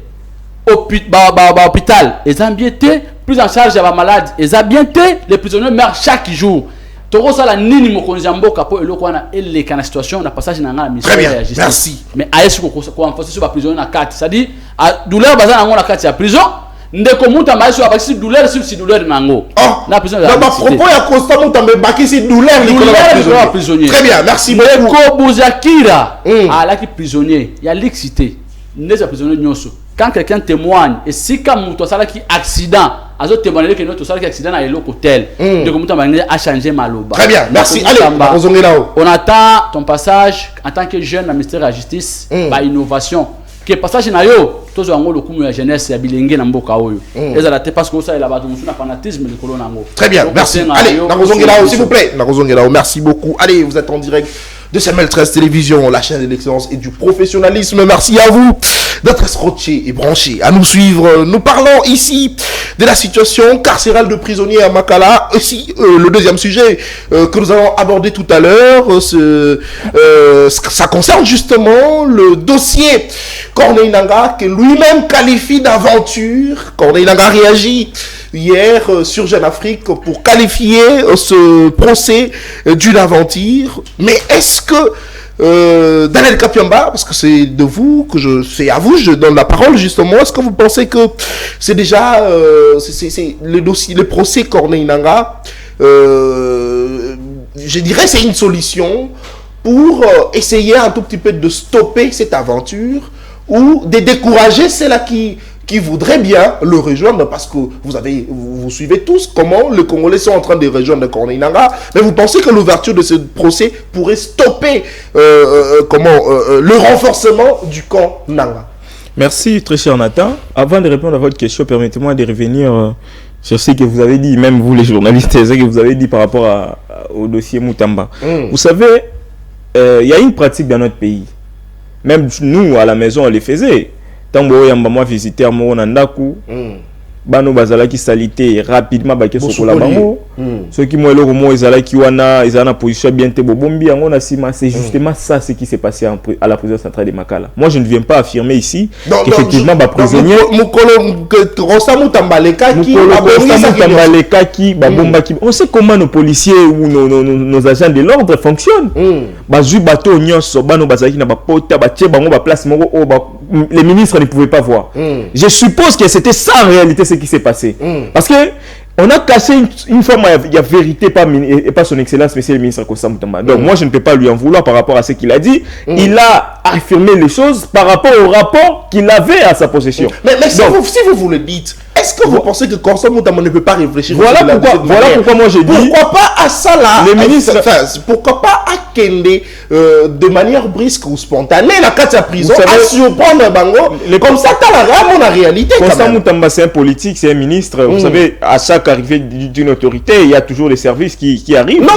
hôpital et ambiété plus en charge des malades et ambiété les prisonniers meurent chaque jour. Toro ça la nini mokonzi mboka po eloko wana ele kana situation na passage na ngala ministère ya justice. Merci. Mais ayesu ko renforcer sur ba prisonnier na 4, c'est-à-dire douleur bazana ngona 4 ya prison ndeko Mutamba ayesu abakisi douleur sur si douleur nango. Na prison. Na ba propos ya constat Mutamba bakisi douleur les prisonniers. Très bien, merci beaucoup. Ndeko Buzakira ala ki prisonnier, ya l'excité. Ndeza prisonnier nyonso. Quand quelqu'un témoigne et si comme toi ça qui accident azo témoigner que notre ça qui accident à l'hôtel hôtel de Mutamba a changé maloba. Très bien, merci. Allez, on attend ton passage en tant que jeune dans le ministère de la justice par innovation que passage na yo tous en le kumu ya jeunesse ya bilenge na mboka oyo ezala te parce que ça il a battu na fanatisme de colon nango. Très bien, merci. Allez, s'il vous plaît. Merci beaucoup. Allez, vous êtes en direct de CML 13 Télévision, la chaîne de l'excellence et du professionnalisme. Merci à vous d'être scotché et branché à nous suivre. Nous parlons ici de la situation carcérale de prisonniers à Makala. Aussi, le deuxième sujet que nous allons aborder tout à l'heure, ça concerne justement le dossier Corneille Nangaa que lui-même qualifie d'aventure. Corneille Nangaa réagit hier sur Jeune Afrique pour qualifier ce procès d'une aventure. Mais est-ce que Daniel Kapiamba, parce que c'est de vous que c'est à vous je donne la parole justement, est-ce que vous pensez que c'est déjà c'est le dossier, le procès Corneille Nangaa, je dirais c'est une solution pour essayer un tout petit peu de stopper cette aventure ou de décourager ceux-là qui voudraient bien le rejoindre, parce que vous suivez tous comment les Congolais sont en train de rejoindre Corneille Nangaa, mais vous pensez que l'ouverture de ce procès pourrait stopper le renforcement du camp Nangaa? Merci très cher Nathan. Avant de répondre à votre question, permettez-moi de revenir sur ce que vous avez dit, même vous les journalistes, ce que vous avez dit par rapport au dossier Mutamba. Vous savez, il y a une pratique dans notre pays. Même nous, à la maison, on les faisait. Tango yamba moi visiter mo na ndaku bano bazala ki salité rapidement ba ke sokola bango Ceux qui m'ont le mot, ils ont une position bien te bombi en Sima, c'est justement ça ce qui s'est passé à la prison centrale de Makala. Moi, je ne viens pas affirmer ici qu'effectivement, les prisonniers. On sait comment nos policiers ou nos agents de l'ordre fonctionnent. Les ministres ne pouvaient pas voir. Je suppose que c'était ça en réalité ce qui s'est passé. Parce que on a caché une forme de vérité et pas son excellence, monsieur le ministre Kossa Moutamba. Donc moi je ne peux pas lui en vouloir par rapport à ce qu'il a dit. Il a affirmé les choses par rapport au rapport qu'il avait à sa possession. Mais si vous le dites, est-ce que vous pensez que Kossa Moutamba ne peut pas réfléchir? Voilà pourquoi moi j'ai dit. Pourquoi pas à ça là? Les ministres. Pourquoi pas à Kende de manière brusque ou spontanée la carte à prison à surprendre Bango? Comme ça, t'as la réalité. Kossa Moutamba, c'est un politique, c'est un ministre. Vous savez, à chaque arrivée d'une autorité, il y a toujours les services qui arrivent. Non,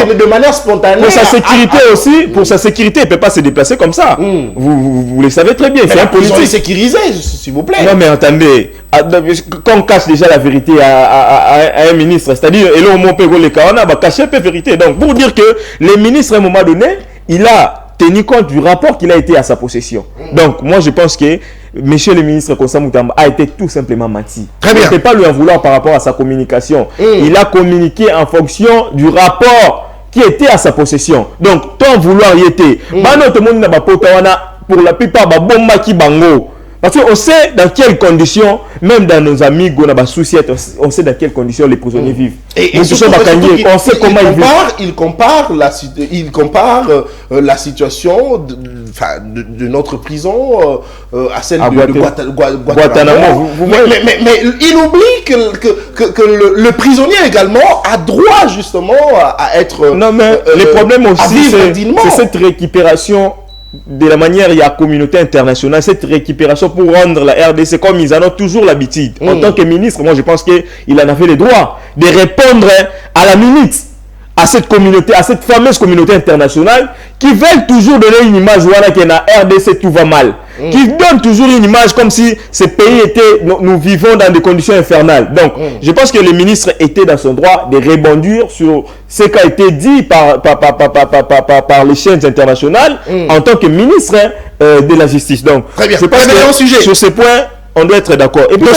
mais de manière spontanée. Pour sa sécurité aussi, pour sa sécurité, il ne peut pas se déplacer comme ça. Vous le savez très bien, c'est un politique. Ils sont sécurisés, s'il vous plaît. Non, mais attendez. Quand on cache déjà la vérité à un ministre, c'est-à-dire, et là, on peut cacher la vérité. Donc, pour dire que les ministres, à un moment donné, il a tenu compte du rapport qu'il a été à sa possession. Donc, moi, je pense que monsieur le ministre Kossa Moutamba a été tout simplement menti. Très bien. On ne peut pas lui en vouloir par rapport à sa communication. Il a communiqué en fonction du rapport qui était à sa possession. Donc, tant vouloir y était. Pour la plupart, bomba qui bango. Parce qu'on sait dans quelles conditions, même dans nos amis, on sait dans quelles conditions les prisonniers vivent. On sait comment ils compare la situation de notre prison à celle de Guantanamo. Mais il oublie que le prisonnier également a droit justement à être. Non, mais le problème aussi, c'est cette récupération. De la manière, il y a communauté internationale, cette récupération pour rendre la RDC comme ils en ont toujours l'habitude. En tant que ministre, moi je pense qu'il en avait le droit de répondre à la minute à cette communauté, à cette fameuse communauté internationale qui veulent toujours donner une image où la RDC tout va mal. Qui donne toujours une image comme si ce pays était, nous vivons dans des conditions infernales. Donc, je pense que le ministre était dans son droit de rebondir sur ce qui a été dit par les chaînes internationales en tant que ministre de la justice. Donc, très bien. Je pense que sur ce point, on doit être d'accord. Et puis,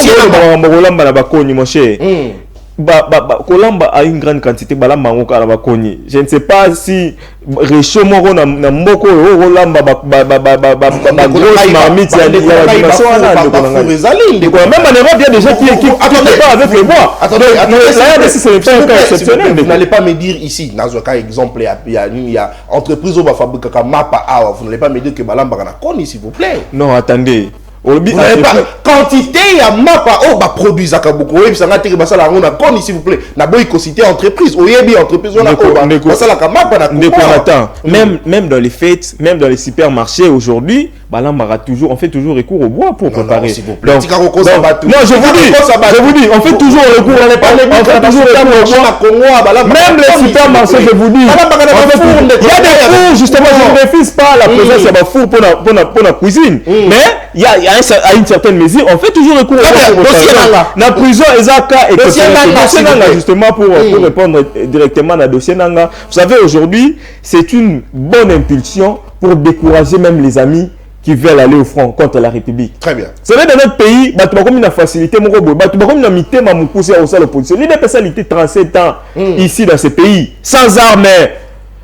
mon cher, Kolamba a une grande quantité je ne sais pas si Réchaud Moro na Mboko Rolamba grosse marmite même en Europe il y a des gens qui pas avec le bois. Attendez, vous n'allez pas me dire ici dans un cas exemple il y a entreprise où va fabriquer mapa vous n'allez pas me dire que Balamba na koni s'il vous plaît. Non, attendez. Quantité ya mapa produit zaka beaucoup et ça ngati basala ngona koni s'il vous plaît na boy ko citer entreprise oyebi entreprise on a basala ka mapa na même dans les fêtes, même dans les supermarchés aujourd'hui, on fait toujours recours au bois pour préparer. Donc, moi je vous dis, on fait toujours recours au bois. Même les supermarchés, je vous dis, il y a des fours, justement, je ne refuse pas la présence de four pour la cuisine. Mais il y a à une certaine mesure, on fait toujours recours au bois. La prison, Ezaka et dossier Nanga, justement, pour répondre directement à dossier Nanga. Vous savez, aujourd'hui, c'est une bonne impulsion pour décourager même les amis qui veulent aller au front contre la République. Très bien. C'est vrai, dans notre pays, il y a une facilité, il y a une opposition. Il y a une facilité 37 ans ici dans ce pays, sans armes.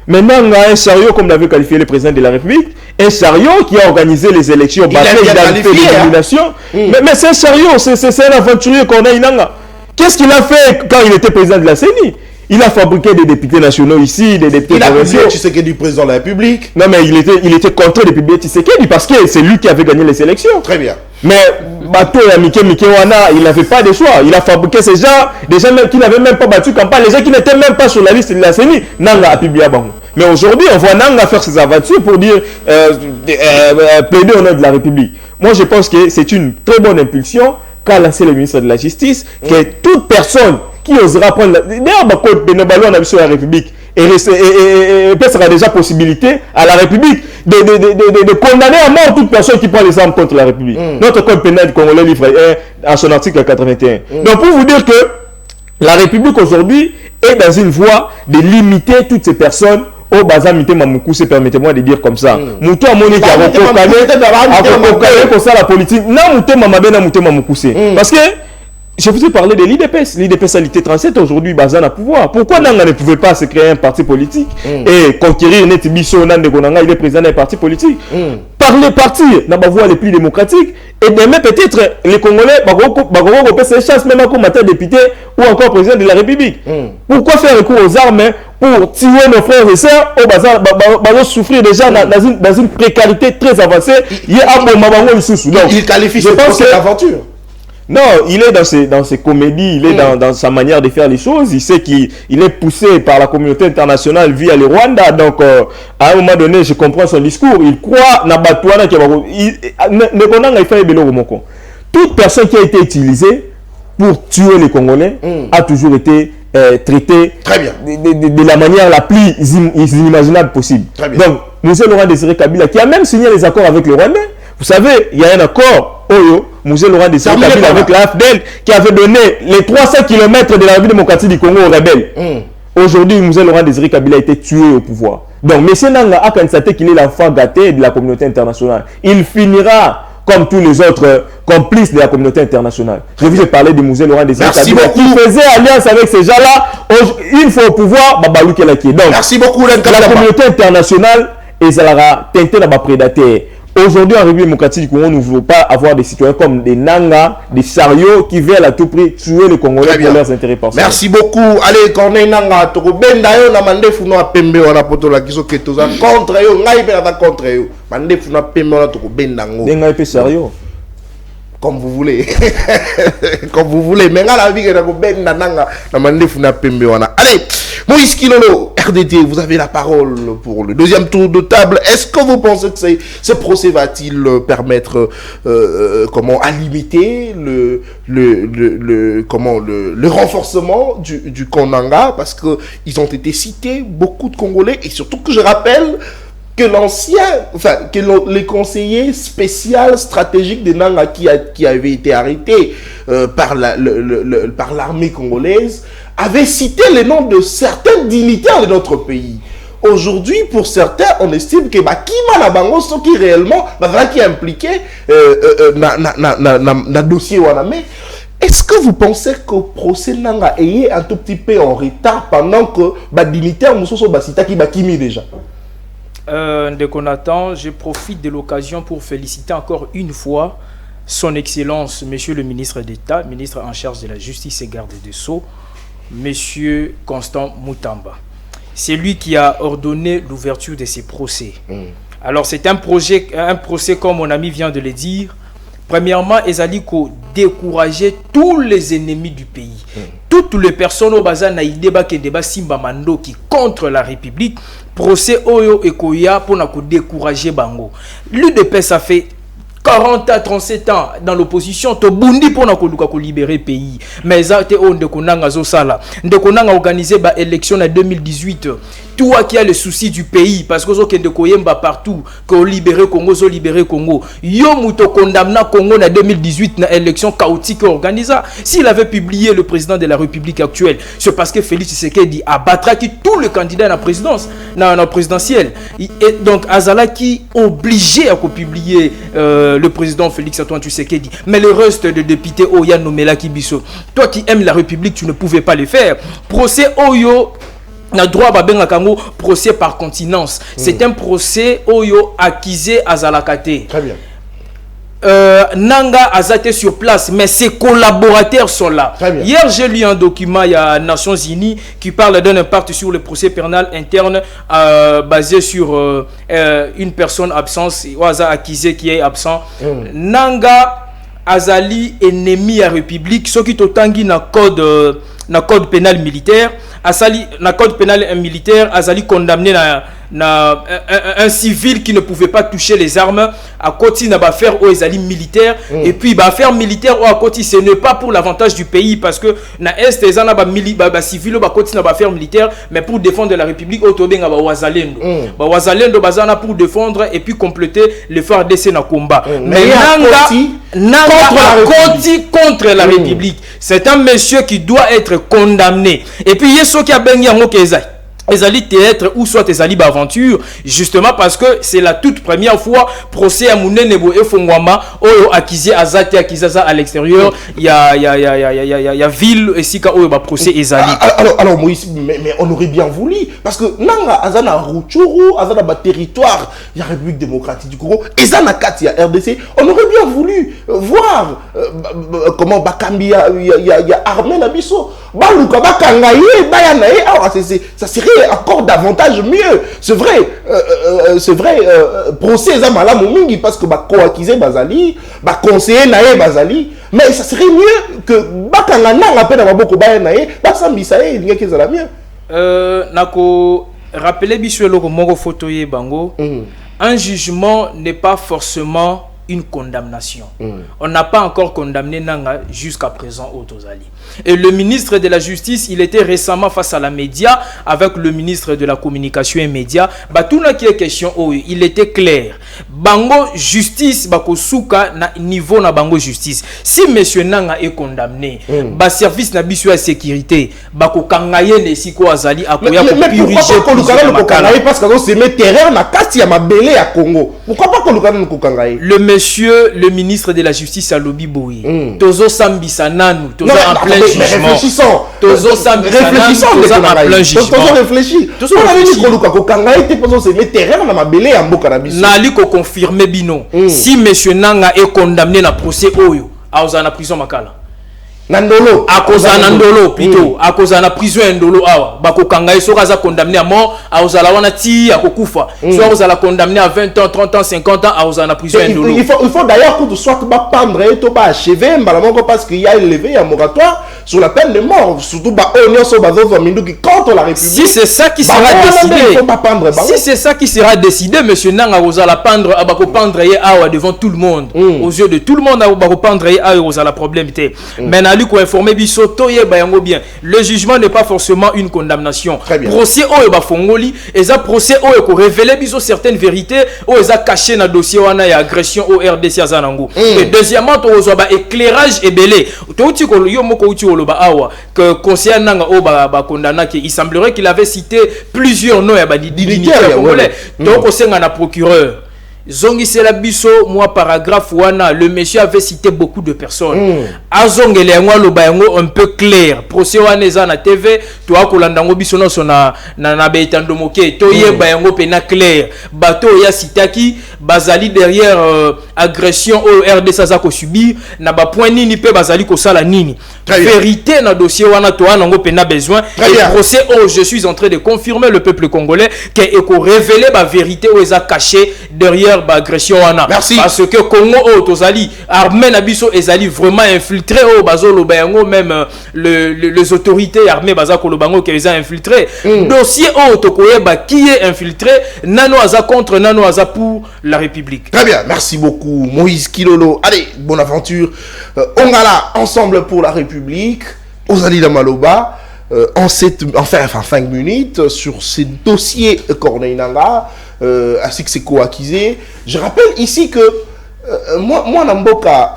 Maintenant, on a un chariot, comme l'avait qualifié le président de la République, un chariot qui a organisé les élections, il a fait l'élimination. Mais c'est un chariot, c'est un aventurier qu'on a Inanga. Qu'est-ce qu'il a fait quand il était président de la CENI? Il a fabriqué des députés nationaux ici, des députés provinciaux. Il a Tshisekedi du président de la République. Non, mais il était contre les publics Tshisekedi parce que c'est lui qui avait gagné les élections. Très bien. Mais Bato et Mike Wana, il n'avait pas de choix. Il a fabriqué ces gens, des gens qui n'avaient même pas battu campagne, les gens qui n'étaient même pas sur la liste de la CENI. Nanga a publié Bango. Mais aujourd'hui, on voit Nanga faire ses aventures pour dire plaider au nom de la République. Moi, je pense que c'est une très bonne impulsion qu'a lancé le ministre de la Justice, que toute personne qui osera prendre d'ailleurs on a vu sur la République et sera déjà possibilité à la République de condamner à mort toute personne qui prend les armes contre la République. Notre code pénal congolais livre à son article 81. Donc pour vous dire que La République aujourd'hui est dans une voie de limiter toutes ces personnes au bazar mité mamukuse, permettez-moi de dire comme ça. Moutou a moni qui a recocané pour ça la politique. Non, mouté mamabé, non, mouté mamukuse. Parce que je vous ai parlé de l'IDPS. L'IDPS a l'ité 37 aujourd'hui, bazar à pouvoir. Pourquoi Nanga ne pouvait pas se créer un parti politique et conquérir Netibiso Nandegonanga, il est président d'un parti politique. Par les partis, dans la voie les plus démocratiques, et demain peut-être les Congolais, Bagogo se chasse même comme député ou encore président de la République. Pourquoi faire recours aux armes pour tuer nos frères et sœurs au bazar, souffrir déjà dans une précarité très avancée? Il qualifie cette aventure. Non, il est dans ses comédies, il est dans sa manière de faire les choses. Il sait qu'il est poussé par la communauté internationale via le Rwanda. Donc, à un moment donné, je comprends son discours. Il croit dans Batouana qui toute personne qui a été utilisée pour tuer les Congolais a toujours été traitée de la manière la plus inimaginable possible. Donc, M. Laurent Désiré Kabila, qui a même signé les accords avec le Rwanda, vous savez, il y a un accord, M. Laurent Désiré Kabila avec la FDL, qui avait donné les 300 km de la République démocratique du Congo aux rebelles. Aujourd'hui, M. Laurent Désiré Kabila a été tué au pouvoir. Donc, M. Nanga a constaté qu'il est l'enfant gâté de la communauté internationale. Il finira comme tous les autres complices de la communauté internationale. Je vous ai parlé de M. Laurent Désiré Kabila qui faisait alliance avec ces gens-là. Une fois au pouvoir, Babalou Kelaki. Donc, merci beaucoup, la communauté internationale et ça l'a teinté dans ma prédateur. Aujourd'hui, en République démocratique du Congo, nous ne voulons pas avoir des citoyens comme des Nanga, des chariots qui veulent à tout prix tuer les Congolais pour leurs intérêts personnels. Merci beaucoup. Allez, Corneille Nanga, Toko Bendayo, Namande Funo Pembe, on a poto la kiso ketoza contre yo, ngai pe contre yo. Mande Funo Pembe, on a Toko Bendango. Ngai pe chariot. Comme vous voulez. Comme vous voulez. Mais là, la vie que Toko Bendanga, Namande Funo Pembe, on a. Allez, Moïse Kilolo, RDT, vous avez la parole pour le deuxième tour de table. Est-ce que vous pensez que ce procès va-t-il permettre à limiter le renforcement du Konanga, parce que ils ont été cités beaucoup de Congolais, et surtout que je rappelle que les conseillers spéciaux stratégiques de Nanga qui avait été arrêté par l'armée congolaise avait cité les noms de certains dignitaires de notre pays. Aujourd'hui, pour certains, on estime que Kima Nabango, ce qui réellement qui est impliqué dans le dossier Waname. Est-ce que vous pensez que le procès Nanga est un tout petit peu en retard pendant que les dignitaires Moussoso Basita qui Bakimi déjà? Dès qu'on attend, je profite de l'occasion pour féliciter encore une fois son Excellence, Monsieur le ministre d'État, ministre en charge de la Justice et Garde des Sceaux, Monsieur Constant Moutamba. C'est lui qui a ordonné l'ouverture de ces procès. Alors c'est un procès comme mon ami vient de le dire. Premièrement, Ezaliko décourager tous les ennemis du pays. Toutes les personnes au bazar naïdeba qui débat Simba Mando qui contre la République. Procès Oyo et Koya pour décourager Bango. L'UDPS a fait 40 à 37 ans dans l'opposition, to bundi pour libérer le pays. Mais ça a on de konanga zosala. De konanga organisé ba élection en 2018. Toi qui a le souci du pays, parce que de koyemba partout, que libérer Congo, libérer Congo. Yo muto condamna Congo en 2018 na élection chaotique organisée. S'il avait publié le président de la République actuelle, c'est parce que Félix Tshisekedi abattra qui tous les candidats à la présidence, dans la présidentielle. Et donc Azala qui obligé à publier le président Félix Antoine Tshisekedi. Mais le reste de députés Oya Nomela Kibiso, toi qui aimes la République, tu ne pouvais pas le faire. Procès Oyo na droit à Kango, procès par continence. C'est un procès Oyo accusé à Zalakate. Très bien. Nanga a été sur place, mais ses collaborateurs sont là. Hier, j'ai lu un document il y a Nations Unies qui parle d'un impact sur le procès pénal interne basé sur une personne absente, accusé qui est absent. Nanga Azali ennemi à République, ce qui totangi na code pénal militaire. Azali na code pénal militaire, Azali condamné un civil qui ne pouvait pas toucher les armes à côté n'a pas faire aux alliés militaires et puis bah faire militaire ou à côté ce n'est pas pour l'avantage du pays parce que na est les ana ba civil ba côté n'a pas faire militaire mais pour défendre la République au tobenga ba wazalendo ba wazalendo bazana pour défendre et puis compléter l'effort d'essai na combat mais contre la République c'est un monsieur qui doit être condamné et puis yeso qui a bengi yango kezai ezali théâtre ou soit ezali aventure justement parce que c'est la toute première fois procès à Mounenebo et Fongwama oyo accusé Azati akizaza à l'extérieur il y a ville et sika oyo ba procès ezali alors Moïse mais on aurait bien voulu parce que nanga azana Rutshuru azana ba territoire la République démocratique du Congo ezana kati ya RDC on aurait bien voulu voir comment Bakambi ya armée na biso baluka bakangaye bayanaye ça serait encore davantage mieux. C'est vrai, procès Zamala Momingi parce que co-accusé Bazali, conseiller Naé Bazali, mais ça serait mieux que Bakangana rappelle à Maboko Bayanaé, Basambisaé, il n'y a que ça la mieux. Nako rappeler Bisuelo Moro Fotoye Bango, un jugement n'est pas forcément une condamnation. On n'a pas encore condamné Nanga jusqu'à présent au Tozali. Et le ministre de la Justice, il était récemment face à la média avec le ministre de la Communication et Médias. Batuna qui est question, il était clair. Bango justice, bako souka na niveau na bango justice. Si monsieur Nanga est condamné, ba service na biso ya sécurité, bako kangaye ne siko azali akoya ko puriger. Parce que c'est mes terrains na kati ya mabele ya Congo. Pourquoi pas ko lukana ko kangaye? Le ministre de la Justice a lobby boui. Tozo sambisa nanu, tozo en plein jugement. Réfléchissons. Tozo sambisa nanu, tozo en plein jugement. Tozo réfléchis. Tozo réfléchis. Tozo kangaye te pozo se met terrain na mabele ya mboka na biso. Nali ko confirmer bino. Si monsieur Nanga est condamné na procès oyo, a oza na prison makala. Nandolo à cause Nandolo plutôt à cause na prison Ndolo awa bako kangaye soka za condamné à mort à ozala wana ti akokufa soit ozala condamné à 20 ans 30 ans 50 ans à ozala prison Ndolo il faut d'ailleurs que soit ba pendre to ba achever mbalamoko parce qu'il y a élevé un moratoire sur la peine de mort surtout ba onyo so ba zozo mindu qui contre la République. Si c'est ça qui sera décidé si c'est ça qui sera décidé monsieur Nanga ozala pendre abako pendre ye awa devant tout le monde aux yeux de tout le monde abako pendre ye awa ozala problème té mais ko informer biso toye bayango bien le jugement n'est pas forcément une condamnation procès oyo ba fongoli eza procès oyo ko révéler biso certaines vérités o eza caché na dossier wana ya agression au RDC azanango et deuxièmement to ozo ba éclairage ebelé to uti ko yo moko uti oloba awa que conseiller nanga o ba condamna que il semblerait qu'il avait cité plusieurs noms ya ba dignitaires congolais donc au senga na procureur Zongi Selabiso, moi paragraphe wana, le monsieur avait cité beaucoup de personnes. Azongele ngwa lo bayango un peu clair. Procès wana eza na TV, to akolandango biso no sona na betando moke, to ye bayango pena clair. Bato ya sitaki bazali derrière agression au RDC za ko subir na ba point nini pe bazali ko sala nini. Vérité na dossier wana to anango pena besoin et procès oh je suis en train de confirmer le peuple congolais que eko révéler ba vérité ou eza caché derrière agression wana. Merci. Parce que Congo o tozali armée na biso ezali vraiment infiltré au bazolo bayango même les autorités armées bazako lo bango que les a infiltré dossier o tokoyeba qui est infiltré nano aza contre nano aza pour la République. Très bien, merci beaucoup Moïse Kilolo. Allez, bonne aventure. On est là ensemble pour la République. Ozali Maloba. En 5 minutes sur ces dossiers Corneille Nanga ainsi que ses co-accusés. Je rappelle ici que moi Namboka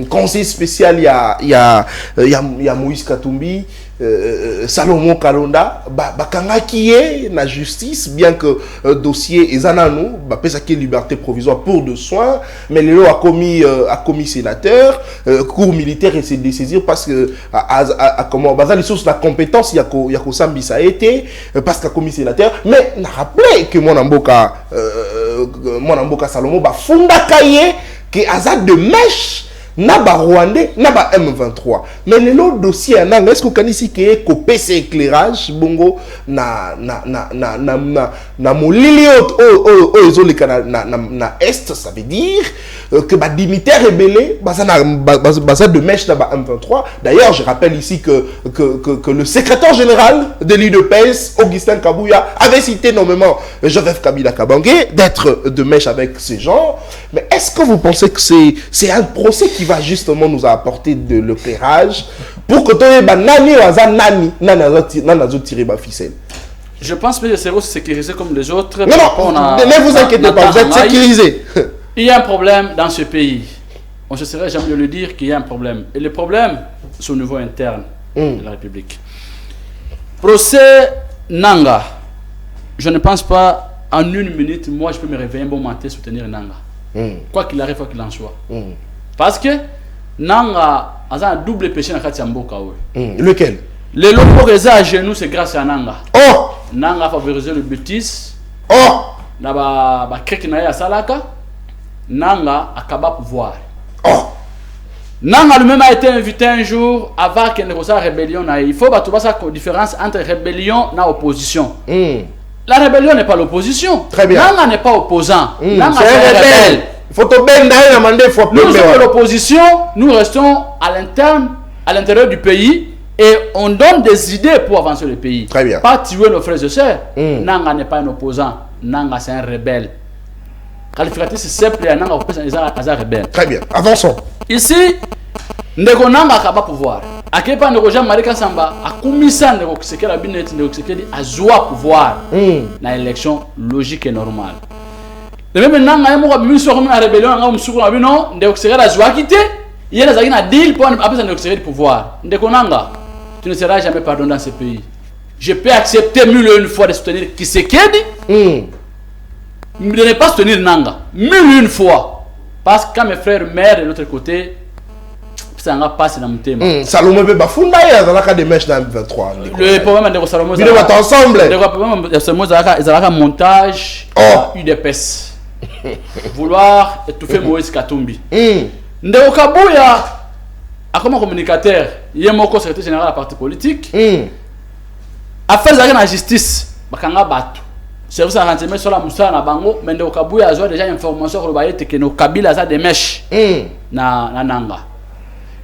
conseil spécial il y a Moïse Katumbi Salomon Kalonda bakanga qui est la justice bien que dossier ezananu pesa qui liberté provisoire pour de soins mais le a commis sénateur cour militaire et s'est dessaisir parce que comment bazali source la compétence il y a ko sambisa a été parce qu'a commis sénateur mais n'a rappelé que mon amboka Salomon ba funda kaye que azad de mèche Naba Rwandais, Naba M23. Mais le dossier est-ce qu'on ici qui est copé ces éclairages bongo na molili na est, ça veut dire que ba dignitaire rebelle basa de mèche na ba M23. D'ailleurs, je rappelle ici que le secrétaire général de l'UDPS, Augustin Kabouya, avait cité nommément Joseph Kabila Kabange d'être de mèche avec ces gens. Mais est-ce que vous pensez que c'est un procès qui va justement nous apporter de l'éclairage pour que nani tirer ma ficelle? Je pense que c'est aussi sécurisé comme les autres. Non, ne vous inquiétez pas, vous êtes sécurisé. Il y a un problème dans ce pays. On ne se serait jamais de le dire qu'il y a un problème. Et le problème, c'est au niveau interne de la République. Procès Nanga. Je ne pense pas, en une minute, moi, je peux me réveiller un bon matin et soutenir Nanga. Quoi qu'il arrive, quoi qu'il en soit. Parce que Nanga a un double péché dans le Mboka. Lequel? Les locaux réservés à genoux, c'est grâce à Nanga. Oh! Nanga a favorisé le bêtise. Oh! Naba Krekinaya Salaka. Nanga a capable pouvoir. Oh! Nanga lui-même a été invité un jour avant qu'il ne reçoive la rébellion. Il faut voir la différence entre rébellion et opposition. La rébellion n'est pas l'opposition. Très bien. Nanga n'est pas opposant. Nanga c'est un rebelle. Il faut te faire. Nous sommes l'opposition, nous restons à l'intérieur du pays et on donne des idées pour avancer le pays. Très bien. Pas tuer nos frères et sœurs. Nanga n'est pas un opposant. Nanga c'est un rebelle. Qualificatif c'est simple et Nanga est un rebelle. Très bien. Avançons. Ici, Ndeko Nanga n'a pas pouvoir. À quel point Ndeko Jean Marika Samba a commis ça, Ndeko Kisekedi Abinet, Ndeko Kisekedi a joie pouvoir dans l'élection logique et normale. De même Nanga yemo ko biso ko na rébellion nga musuku na bino Ndeko Kisekedi a joie quitter. Il y a des deal pour après Ndeko Kisekedi pouvoir. Ndeko Nanga, tu ne seras jamais pardonné dans ce pays. Je peux accepter mille une fois de soutenir Kisekedi. De ne pas soutenir Nanga. Mille une fois. Parce que quand mes frères meurent de l'autre côté, ça n'a pas passé dans mon thème. Salomé Bafunda, il y a dans des mèches dans M23. Le problème de Salomé, c'est ensemble. Le problème de Salomé, c'est un montage UDPS. Vouloir étouffer Moïse Katumbi. Ndeko Kabouya, comme communicateur, il est mon secrétaire général de la partie politique. Affaire de la justice, Bakanga Batu. Service à renseignement sur la Moussa na Bango, mais Ndeko Kabouya a déjà information sur le que nos Kabila a des mèches na Nanga.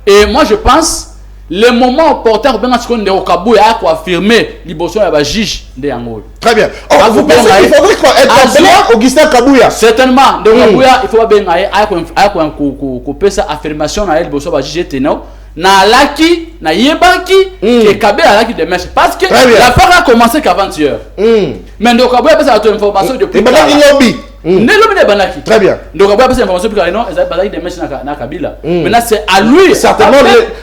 Et moi je pense le moment opportun pour bien qu'on Ndeko Kabouya a affirmé l'ibosson à la juge de Yango. Très bien. Oh, vous pensez qu'il faudrait être Augustin Kabouya? Certainement. Ndeko Kabouya, il faut bien couper sa affirmation à l'ibosson à la juge de na laki na yebaki que Kabila laki de mèche parce que l'affaire a commencé qu'avant-hier. Mais Ndeko Kabouya a besoin d'informations depuis très bien. Donc on va passer l'information plus non, ils ont des mèches na Kabila. Maintenant c'est à lui certainement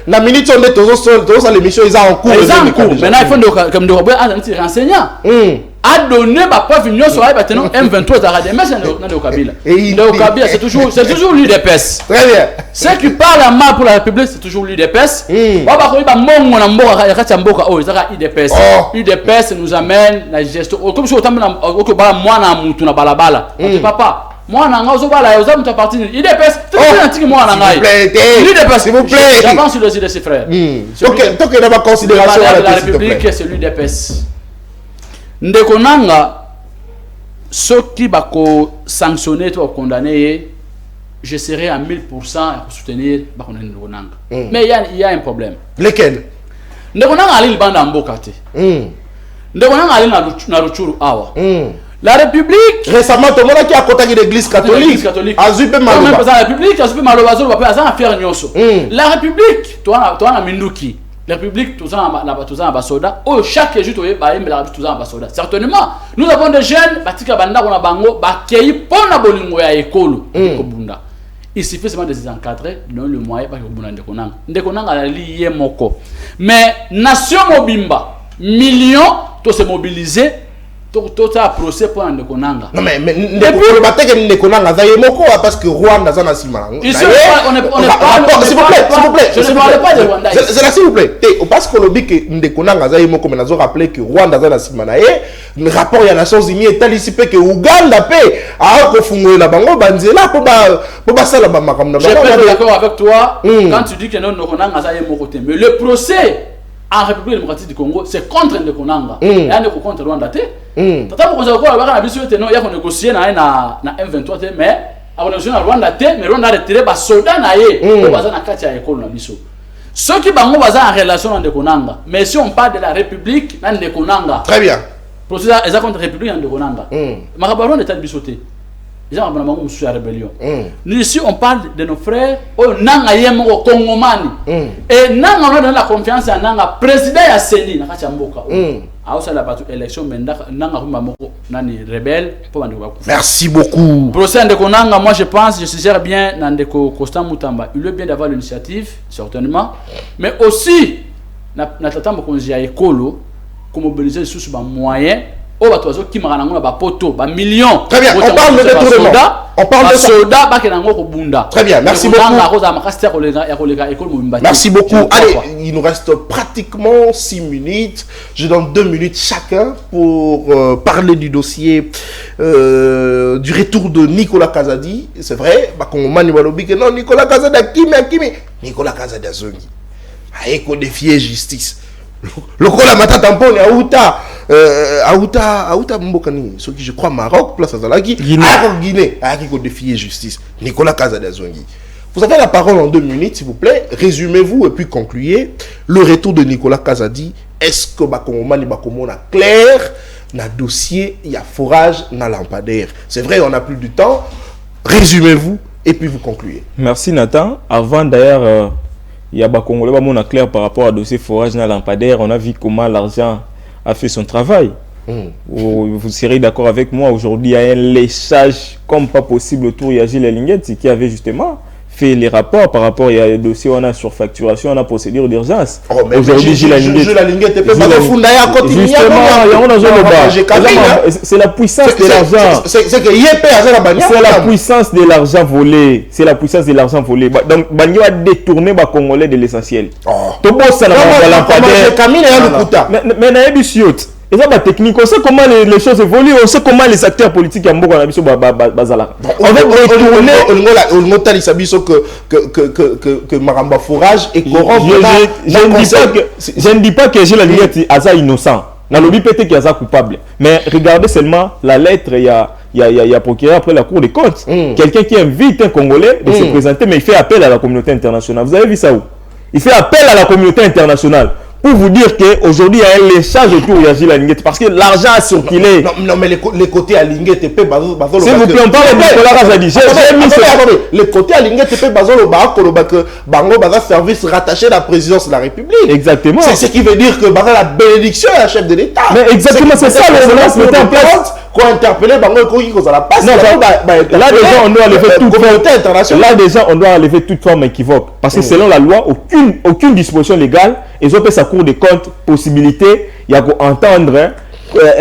la minute on est tous à l'émission ils ont en cours. Maintenant il faut comme Ndeko Kabouya a un renseignant. A donné ma preuve union sur la maintenant M23 des mèches na Ndeko Kabila. Ndeko Kabila c'est toujours lui des pèses. Très bien. Ceux qui parlent à mal pour la République c'est toujours lui des pèses. Baba ko ba mongo na mboka ya kati mboka oh ezaka UDPS. UDPS nous amène la gestion comme si autant na okobala mwana mutu na balabala. Papa, moi nanga ozobala oza mutu parti UDPS. Tu peux antiki moi nanga. UDPS s'il vous plaît. J'avance sur les idées de ses frères. Donc il n'a pas considération à la République c'est l'UDPS. Ndeko Nanga ceux qui bako sanctionner ou condamner je serai à 1000% pour soutenir Ndeko Nanga. Mais il y a un problème. Lequel? Ndeko Nanga ali banda mboka te. Ndeko Nanga ali na Ruchuru awa. La République récemment tout le monde qui a contacté l'église catholique Azupe Maloba. La République Azupe Maloba zo ba za faire nyonso. La République toi na minduki. La République tous en basoda oh chaque jour tu ba yembela tous en basoda. Certainement nous avons des jeunes batika banda na bango ba kei pona bolingo ya ekolo ko bunda. Il suffit seulement de les encadrer, de donner le moyen pour que vous Ndeko Nanga. Ndeko Nanga a lié moko. Mais nation mobimba, millions, tous se mobiliser tout ça procès pour un Konanga. Non mais le bateau que Konanga Zayemoko parce que Rwanda Zana Sima. S'il vous plaît, je ne parle pas de Rwanda. C'est là s'il vous plaît. Parce qu'on dit que Konanga Zayemoko mais nous rappelé que Rwanda Zana Sima le rapport il y a Nations Unies est anticipé que Ouganda paie à Kofungo la bango banzela pour ça la makamna. Je suis d'accord avec toi quand tu dis que non Konanga Zayemoko mais le procès en République démocratique du Congo, c'est contre Ndekonanga. Et on contre Rwanda. Tata pour qu'on a pas habitué de il y a négocié na M23 mais on a négocié na Rwanda mais Rwanda a retiré ba soldat na ye pour baza na kati ya école na biso. Ceux qui bango baza en relation na Ndekonanga, mais si on parle de la République na Ndekonanga. Très bien. Procédure est contre République na Ndekonanga. Makabaron est bisoté. Ils ont vraiment une rébellion. Nous ici on parle de nos frères au nanga yemo Congomani. Et nanga on a la confiance en nanga président ya Seni na kati mboka. A aussi la bateau élection mais nanga moko nani rebelle pour bande ba. Merci beaucoup. Procès de Konanga, moi je suggère bien Nandeko Constant Mutamba. Il est bien d'avoir l'initiative certainement, mais aussi na tata mokonzi ya ekolo comme mobiliser sous ba moyens. Oh, bah, toi, qui m'a rendu un poteau, un million. Très bien, on parle de détournement. On parle de soldat. Très bien, merci beaucoup. Merci beaucoup. Allez, il nous reste pratiquement 6 minutes. Je donne 2 minutes chacun pour parler du dossier du retour de Nicolas Kazadi. C'est vrai, non, Nicolas Kazadi a Kimi. Nicolas Kazadi a Zongi. A éco-défier justice. Le Kola Mata Tampon et Aouta Mbokani, ce qui je crois Maroc, place à Zalaki, Guinée, a défier justice. Nicolas Kazadazongi. Vous avez la parole en 2 minutes, s'il vous plaît. Résumez-vous et puis concluez. Le retour de Nicolas Kazadi, est-ce que Bakomomani Bakomona clair, na dossier, il y a forage, na lampadaire. C'est vrai, on n'a plus du temps. Résumez-vous et puis vous concluez. Merci Nathan. Avant d'ailleurs. Il y a des Congolais qui clair par rapport au dossier forage dans lampadaire. On a vu comment l'argent a fait son travail. Vous serez d'accord avec moi. Aujourd'hui, il y a un léchage comme pas possible autour de Gilles Linguette qui avait justement fait les rapports par rapport à des dossiers où on a surfacturation, on a procédure d'urgence. Aujourd'hui, Gilles Linguette c'est la puissance de l'argent. C'est la puissance de l'argent volé. C'est la puissance de l'argent volé. Donc, Banyo a détourné les Congolais de l'essentiel. Mais et ça, technique, on sait comment les choses évoluent, on sait comment les acteurs politiques en Mboka Nabiso Bazala. On va retourner que Maramba Forage est corrompu. Je ne dis pas que Gilles Linguette est innocent. Dans le but peut-être qu'il est coupable. Mais regardez seulement la lettre, il y a procureur après la Cour des comptes. Quelqu'un qui invite un Congolais de se présenter, mais il fait appel à la communauté internationale. Vous avez vu ça où? Il fait appel à la communauté internationale. Pour vous dire qu'aujourd'hui, il y a un léchage autour de Gilles Linguette parce que l'argent a circulé. Non, mais les côtés à Linguette, s'il vous plaît, on parle de Nicolas Kazadi. Les côtés à Linguette, Bango Baza service rattaché à la présidence de la République. Exactement. C'est ce qui veut dire que Baza la bénédiction est la chef de l'État. Mais exactement, c'est ça l'ordonnance mettée en place. Quoi interpeller Bango qui cause la passe. Là déjà, on doit enlever toute forme. Là déjà, on doit enlever toute forme équivoque. Parce que selon la loi, aucune disposition légale, ils ont fait sa Cour des comptes possibilité, il y a qu'entendre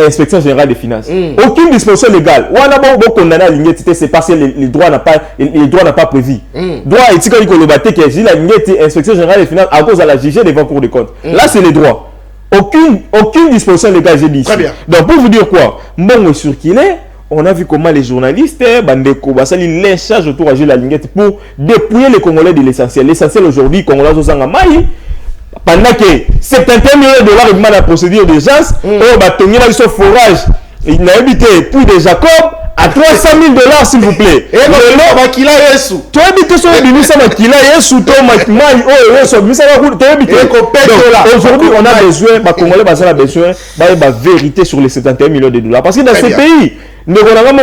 inspection générale des finances. Aucune disposition légale. On a beau condamner à Linguette, c'est parce que les droits n'ont pas prévu. Droit éthique que le bâté qui est la Linguette, inspection générale des finances à cause de la juger devant Cour des comptes. Là, c'est les droits. Aucune disposition légale, j'ai dit. Très bien. Donc, pour vous dire quoi, bon, circulé, on a vu comment les journalistes, Bandeko, Basali, léchage autour de la Linguette pour dépouiller les Congolais de l'essentiel. L'essentiel aujourd'hui, Congolais au Zangamai, pendant que 71 millions de dollars demandent la procédure d'urgence, on va tenir là sur forage. Il a habité pour des Jacob à 300 000 $, s'il vous plaît. Et le Makila Yesu. Tu as habité sur le ministère Makila Yesu, aujourd'hui, on a besoin, les Congolais ont besoin de vérité sur les 71 millions de dollars. Parce que dans ces pays, nous avons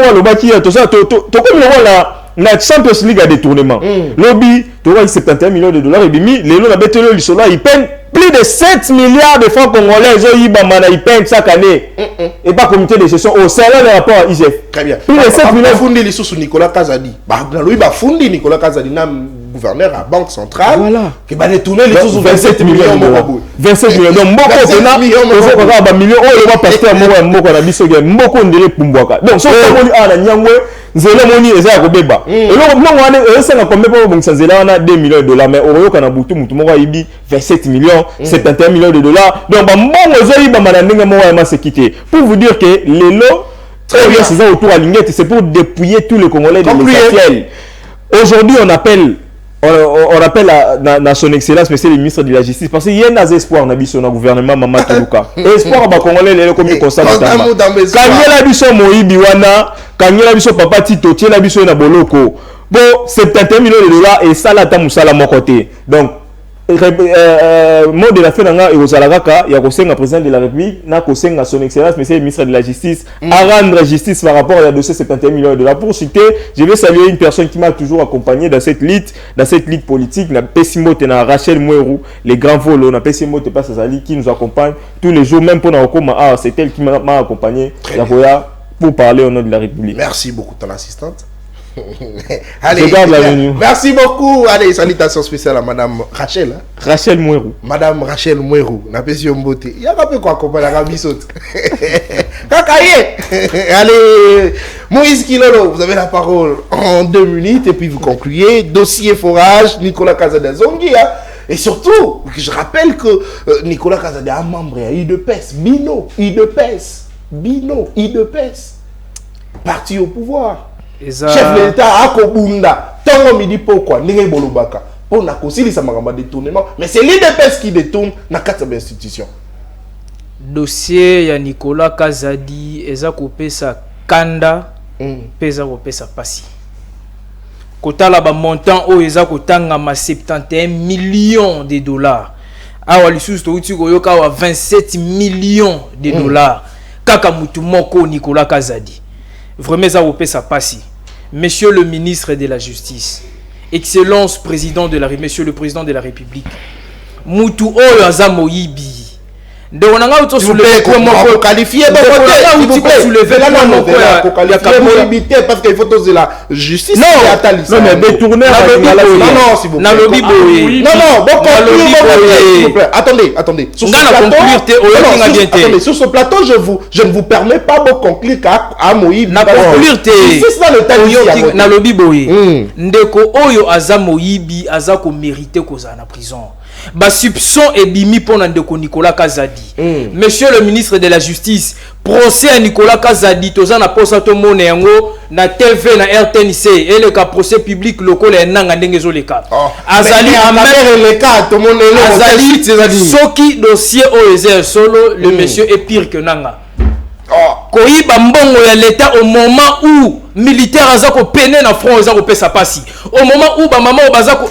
la Champions League à détournement. Lobby, tu vois, 71 millions de dollars et demi. Les lots, ils peinent plus de 7 milliards de francs congolais. Ils peinent chaque année. Et pas comité de gestion. Au salaire de rapport à IGF. Très bien. Plus de 7 milliards. Fundi les sous Nicolas Kazadi. Bah, lui, bah, Fundi Nicolas Kazadi. gouverneur à Banque Centrale. Voilà. Qui va détourner les choses 27 millions de dollars. 27 millions. Donc, Mboko, on a millions. Oh, le roi pasteur, Mboko, on a biso game. Mboko, on dirait Pumbwaka. Donc, so, on a Nyangwe, Zéla Moni, et ça, Robeba. Et là, on a, ça, on a combien de Zéla, on a 2 millions de dollars. Mais, au Kana Boutou, Moutoumora, il dit 27 millions, 71 millions de dollars. Donc, bon, c'est quitté. Pour vous dire que les lots, très bien, c'est ça autour à Linguette, c'est pour dépouiller tous les Congolais de l'essentiel. Aujourd'hui, on appelle à son excellence, monsieur le ministre de la Justice, parce qu'il y a un espoir dans le gouvernement Mama Toluka. Espoir à Congolais, les comme ils constatent. Quand il y a la biso Moïbi Wana, quand il y a la biso Papa Tito, il y a la biso Naboloko. Bon, 71 millions de dollars et ça, là, t'as mon côté. Donc, mot de la fin et aux Alaraka, il y a un président de la République, n'a qu'au sein à son excellence, monsieur le ministre de la Justice, à rendre justice par rapport à la dossier 71 millions de dollars. Pour citer, je vais saluer une personne qui m'a toujours accompagné dans cette lutte politique, la Pessimote, na Rachel Mouerou, les grands vols, na Pessimote pas Sazali, qui nous accompagne tous les jours, même pour Naokoma, c'est elle qui m'a accompagné, pour parler au nom de la République. Merci beaucoup, ton assistante. Allez, merci beaucoup. Allez, salutations spéciales à Madame Rachel. Hein? Rachel Mouerou. Madame Rachel Mouerou. N'a pas si on beauté. Il y a pas peu quoi accompagner la rabisote. Kakaye. Allez, Moïse Kilolo, vous avez la parole en 2 minutes et puis vous concluez. Dossier forage, Nicolas Kazadazongi. Hein? Et surtout, je rappelle que Nicolas Kazade est un membre à IDPES. Bino, IDPES. Parti au pouvoir. Chef de l'État a Kobunda. Tango midi pourquoi N'engé bolobaka. Pour na kosili sa magamba détournement. Mais c'est l'IDPES qui détourne na 4 institutions. Dossier ya Nicolas Kazadi eza kopesa kanda pesa kopesa pasi. Kotala ba montant o eza kotanga ma 71 millions de dollars. Awa lisusu to uti koyoka wa 27 millions de dollars. Kaka mutu moko Nicolas Kazadi. Vraiment ça kopesa pasi. Monsieur le ministre de la Justice, Excellence président de la Monsieur le président de la République, mutu oyo aza moyibi. De on a auto soulever comment qualifier parce qu'il faut de la justice. Non mais détourner na lobby boy. Non s'il vous plaît. Attendez. Sur ce plateau je ne vous permets pas de conclure à Moïbi. Na conclure te. C'est dans le temps na lobby boy. Ndeko oyo aza moyibi aza ko mériter koza na prison. Ba soupçon et bimi pour Ndeko Nicolas Kazadi. Monsieur le ministre de la Justice, procès à Nicolas Kazadi, toza na posa to mone yango na TV na RTNC et le cas procès public local et nanga ndengezo le cas. Azali le cas to mone Azali soki dossier OEZ solo le monsieur est pire que nanga. Koyiba mbongo ya l'état au moment où militaire azako peine na front azako pesa pasi. Au moment où ba maman bazako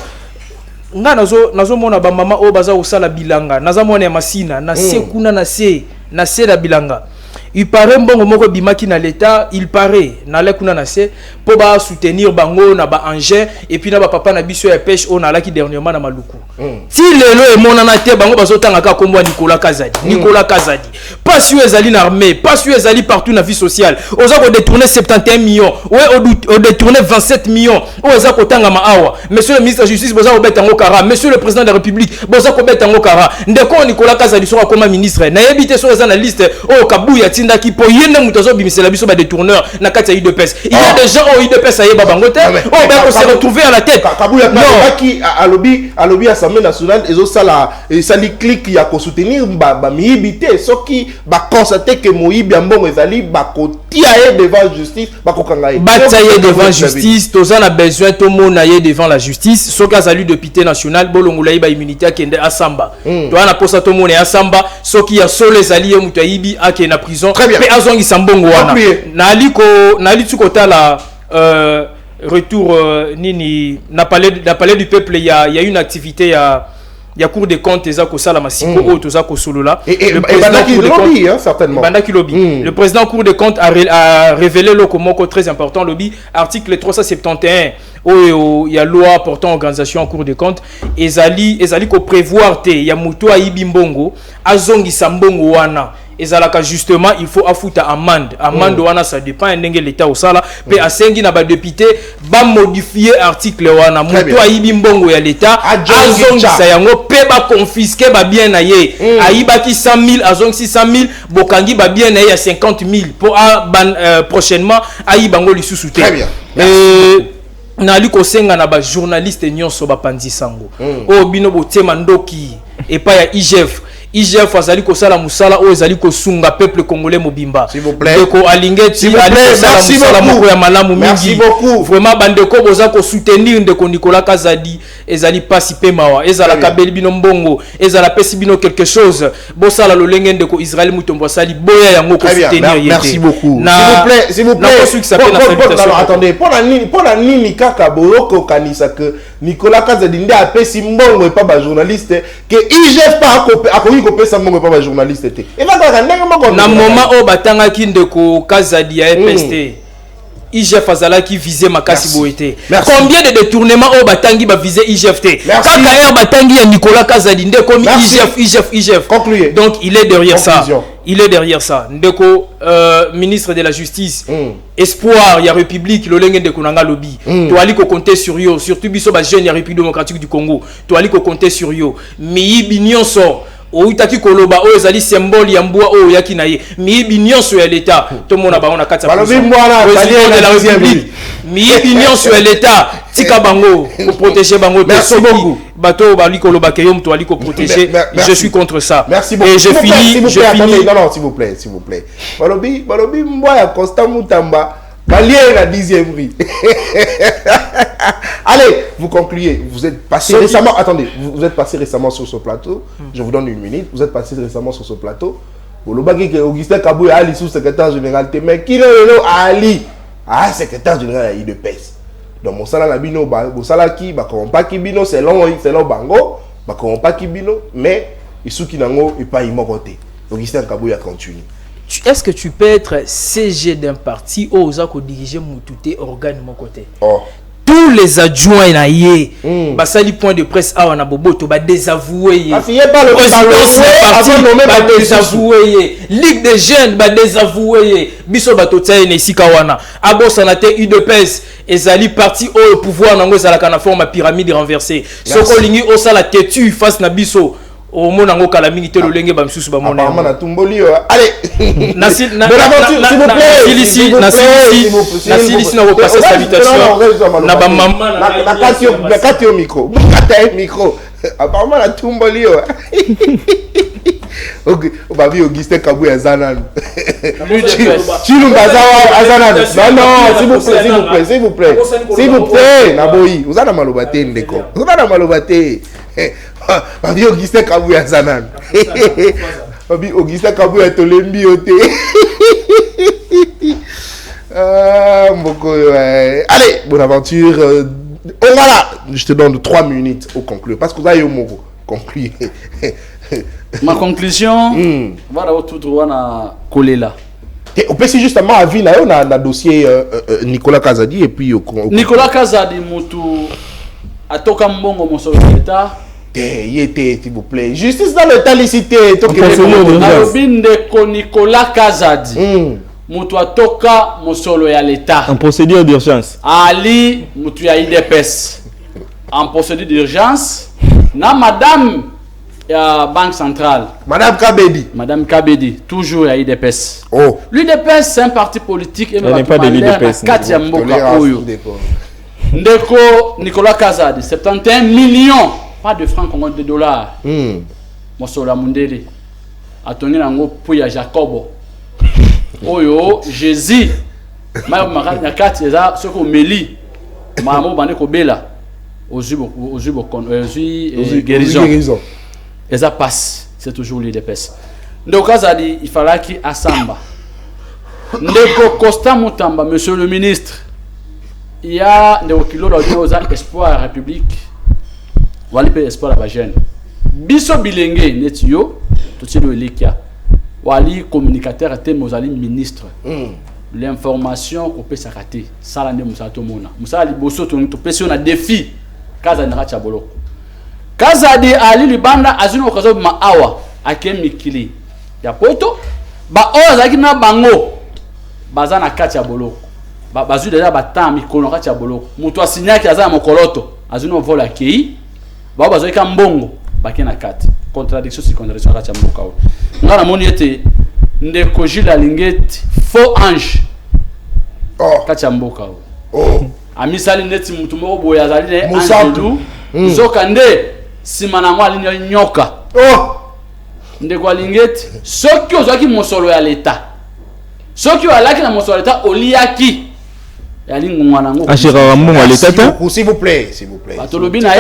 nga nazo mona ba mama o baza osala bilanga naza mona ya masina na se kuna na se la bilanga il paraît mbongo moko bimaki na l'état il paraît na la kuna na se po ba soutenir bango na ba engin et puis na ba papa na biso ya pêche on ala ki dernièrement na maluku ti lelo e mona na te bango bazotanga ka kombo Nicolas Kazadi pas sur ezali na armée pas sur ezali partout na vie sociale oza ko détourner 71 millions ouais o détourner 27 millions oza ko tanga ma awa monsieur le ministre de la Justice boza ko beta ngokara monsieur le président de la République boza ko beta ngokara ndeko Nicolas Kazadi sera comme ministre na yebité so eza na liste o kabuya tinda ki po yende mutazo bimisela biso ba détourneur na kati ya IDPES il y a des gens au IDPES aye babangote o ba ko se retrouver à la tête kabuya qui a lobby Assemblée nationale et ça li clique ya ko soutenir ba mibité so qui ba constater que Moïbi ambongo ezali ba ko tia devant justice ba ko kanga bataille devant justice toza na besoin to mona ye devant la justice so ka salut député national bolongula iba immunité akende asamba to ana posa to mona asamba so qui a solo ezali ye mutu ayibi ake na prison mais azongi sambongo wana na liko tala retour nini na palais du peuple il y a une activité il y a cour des comptes eza ko sala masiko o toza ko solola le président qui lobby certainement le président cour des comptes a révélé le moko très important lobby article 371 il y a loi portant organisation en cour des comptes ezali ko prévoir te ya muto ayibi mbongo azongi sambongo wana ezalaka justement il faut afuta amende wana ça dépend ndenge l'état au sala pe asengi na ba député ba modifier article wana moto ayibi mbongo ya l'état azongisa yango pe ba confisquer ba bien na ye ayibaki 100 000 azongisi 100 000 bokangi ba bien na ye ya 50 000 pour prochainement ayibango lisusu te. Nali kosenga na ba journaliste nyonso ba panzisango o bino botema ndoki epa ya IGF azali kosala musala o ezali kosunga peuple congolais mobimba. S'il vous plaît. Ndeko alingeti ali kosala musala moko ya malamu mingi. Vraiment bandeko boza ko soutenir ndeko Nicolas Kazadi ezali pasi pe mawa ezala kabeli bino mbongo ezala pesi bino quelque chose bosala lolenge ndeko Israël Mutombo asali boya yango ko soutenir yete. Merci beaucoup. S'il vous plaît. Alors attendez, pour la nini kaka boroko kanisa que Nicolas Kazadi nde apesi mbongo et pas ba journaliste que IGF pas akoki kopesa mbongo pas ba journaliste te. Et va kaka ndenge moko na moment o batanga ki ndeko Kazadi ya EPST IGF azala qui visait makasi boete. Combien de détournements au batangi ba viser IGF te? Kaka batangi ya Nicolas Kazadi nde comme IGF. Concluez. Donc il est derrière ça. Il est derrière ça. Ndeko ministre de la justice. Espoir ya République lolenge ndeko nanga lobby. To ali ko compter sur yo, surtout biso ba jeune ya République démocratique du Congo. To ali ko compter sur yo. Miyibi nyonso outaki koloba o ezali symbole ya mbwa o yaki na ye miyibi nyonso ya l'état to mona bango na kati ya président de la République miyibi nyonso ya l'état tika bango pour protéger bango. Merci beaucoup. Bato bali koloba ke yo mto ali ko protéger. Je suis contre ça. Merci beaucoup. Et je finis. Non, s'il vous plaît. Balobi mbwa ya Constant Mutamba Balier la 10e rue. Allez, vous concluez. Vous êtes passé récemment. Attendez, vous êtes passé récemment sur ce plateau. Je vous donne une minute. Vous êtes passé récemment sur ce plateau. Augustin Kabouya Ali, sous-secrétaire général. Mais qui est Ali? Ah, secrétaire général de IDPS. Donc mon salaire la bino, mon salaire qui, pas qui bino, c'est long bango, pas qui bino, mais il sous qui n'ango et pas immorté. Augustin Kabouya continue. Est-ce que tu peux être CG d'un parti ou aux diriger Moutouté organe de mon côté? Tous les adjoints na yé, basali point de presse à wana boboto ba désavoué yé. Désavoué Ligue des jeunes ba désavoué yé. Biso bato tsaye ne sika wana. Abo sanate UDPS ezali parti au pouvoir nango ezala kana forme pyramide renversée. Soko lingi osala têtu face na biso. Au monde en kala mingi te lolenge ba msusu ba mona na tumboli allez s'il vous plaît ici na repasser salutation na ba maman na katio micro apparemment la tumboli OK ba vi Augustin Kabouya Zanan Chilou Bazawa Azanan non s'il vous plaît na boyi uzana malobate ndeko uzana malobate Babi Augustin Kabouya Zanan. Babi Augustin Kabouya Tolembi ote. Allez, bonne aventure. Voilà, je te donne 3 minutes au conclure. Parce que vous avez un mot conclure. Ma conclusion, voilà tout droit na Kolela. On peut si justement à vie on a un dossier Nicolas Kazadi et puis Nicolas Kazadi mutu atoka mbongo mosolo d'État. S'il vous plaît. Justice dans le talicité. Nicolas Kazadi. Mutu atoka mosolo ya l'État. En procédure d'urgence. Ali mutu ya IDPS. En procédure d'urgence. Na madame ya Banque Centrale. Madame Kabedi. Toujours ya IDPS. Oh. L'IDPS c'est un parti politique. Elle n'est pas de l'IDPS. Katia Mboka Oyo. Ndeko Nicolas Kazadi. 71 millions. Pas de francs congolais, de dollars. Mosola Mundele. Atoni nango puya Jacobo. Oyo Jésus. Ma makati eza soko meli. Mamo bande ko bela. Ozubo guérison. Eza passe, c'est toujours l'IDPS. Ndeko Kazadi il fallait qu'il asamba. Ndeko Costa Mutamba, monsieur le ministre. Il y a des kilos de espoir à la République. Wali pe espoir à la jeune. Biso bilenge netio, tout le likia. Wali communicateur était mozali ministre. L'information qu'on peut s'arrêter. Ça l'année musato mona. Musali boso to peut na défi. Kaza na chaboloko. Kaza di ali libanda azino okazo ma awa akemikili. Ya poto ba ozaki na bango baza na kati ya boloko bazu déjà batam mikolo kati ya boloko mutu asinyaki aza mokoloto azuno vola kei ba bazo ka mbongo bakena kati contradiction si contradiction kati ya mboka ngana moni ete ndeko Jules Alingeti faux ange kati ya mboka amisali neti mutu moko boya azali ne ange zoka nde sima na ngwa linyo nyoka ndeko Alingeti soki ozaki mosolo ya leta soki alaki na mosolo ya leta oliaki yali ngwana ngo ashira mbongo ya leta s'il vous plaît batolobi na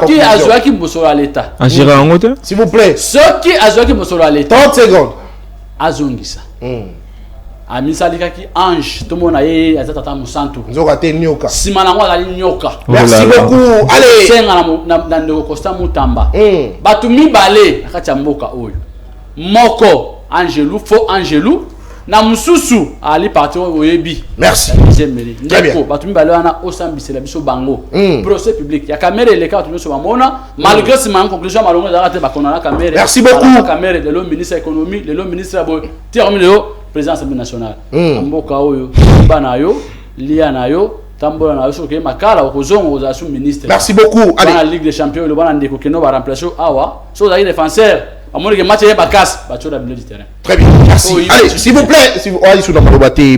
soki azwaki mosolo ya leta ashira ngo te s'il vous plaît soki azwaki mosolo ya leta 30 secondes azongisa amisalikaki ange tomona ye azatata musantu nzoka te nyoka sima na ngo azali nyoka merci beaucoup allez senga na ndeko Costa Mutamba batu mibale akati ya mboka oyo moko Angelou faux Angelou na mususu ali parti oyebi merci ndeko batu mibale wana osambisela biso bango procès public ya caméra eleka batu biso bamona malgré sima en conclusion malongo ezalaka te bakona na caméra merci beaucoup caméra de l'homme ministre économie de l'homme ministre abo terminé président assemblée nationale mboka oyo bana yo lia na yo tambola na yo soke makala okozongo ozasu ministre merci beaucoup allez la ligue des champions le bana ndeko keno ba remplacer awa so za défenseur amoni ke match ba casse ba choda milieu du terrain. Très bien, merci. Allez, s'il vous plaît,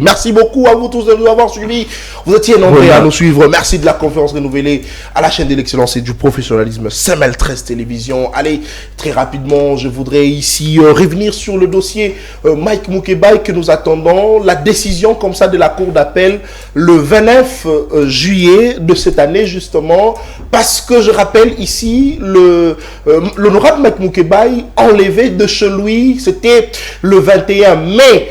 merci beaucoup à vous tous de nous avoir suivis. Vous étiez nombreux à nous suivre. Merci de la confiance renouvelée à la chaîne de l'excellence et du professionnalisme Semel 13 Télévision. Allez, très rapidement, je voudrais ici revenir sur le dossier Mike Mukebai que nous attendons. La décision comme ça de la cour d'appel le 29 juillet de cette année justement. Parce que je rappelle ici, l'honorable Mike Mukebai enlevé de chez lui, c'était le 21 mai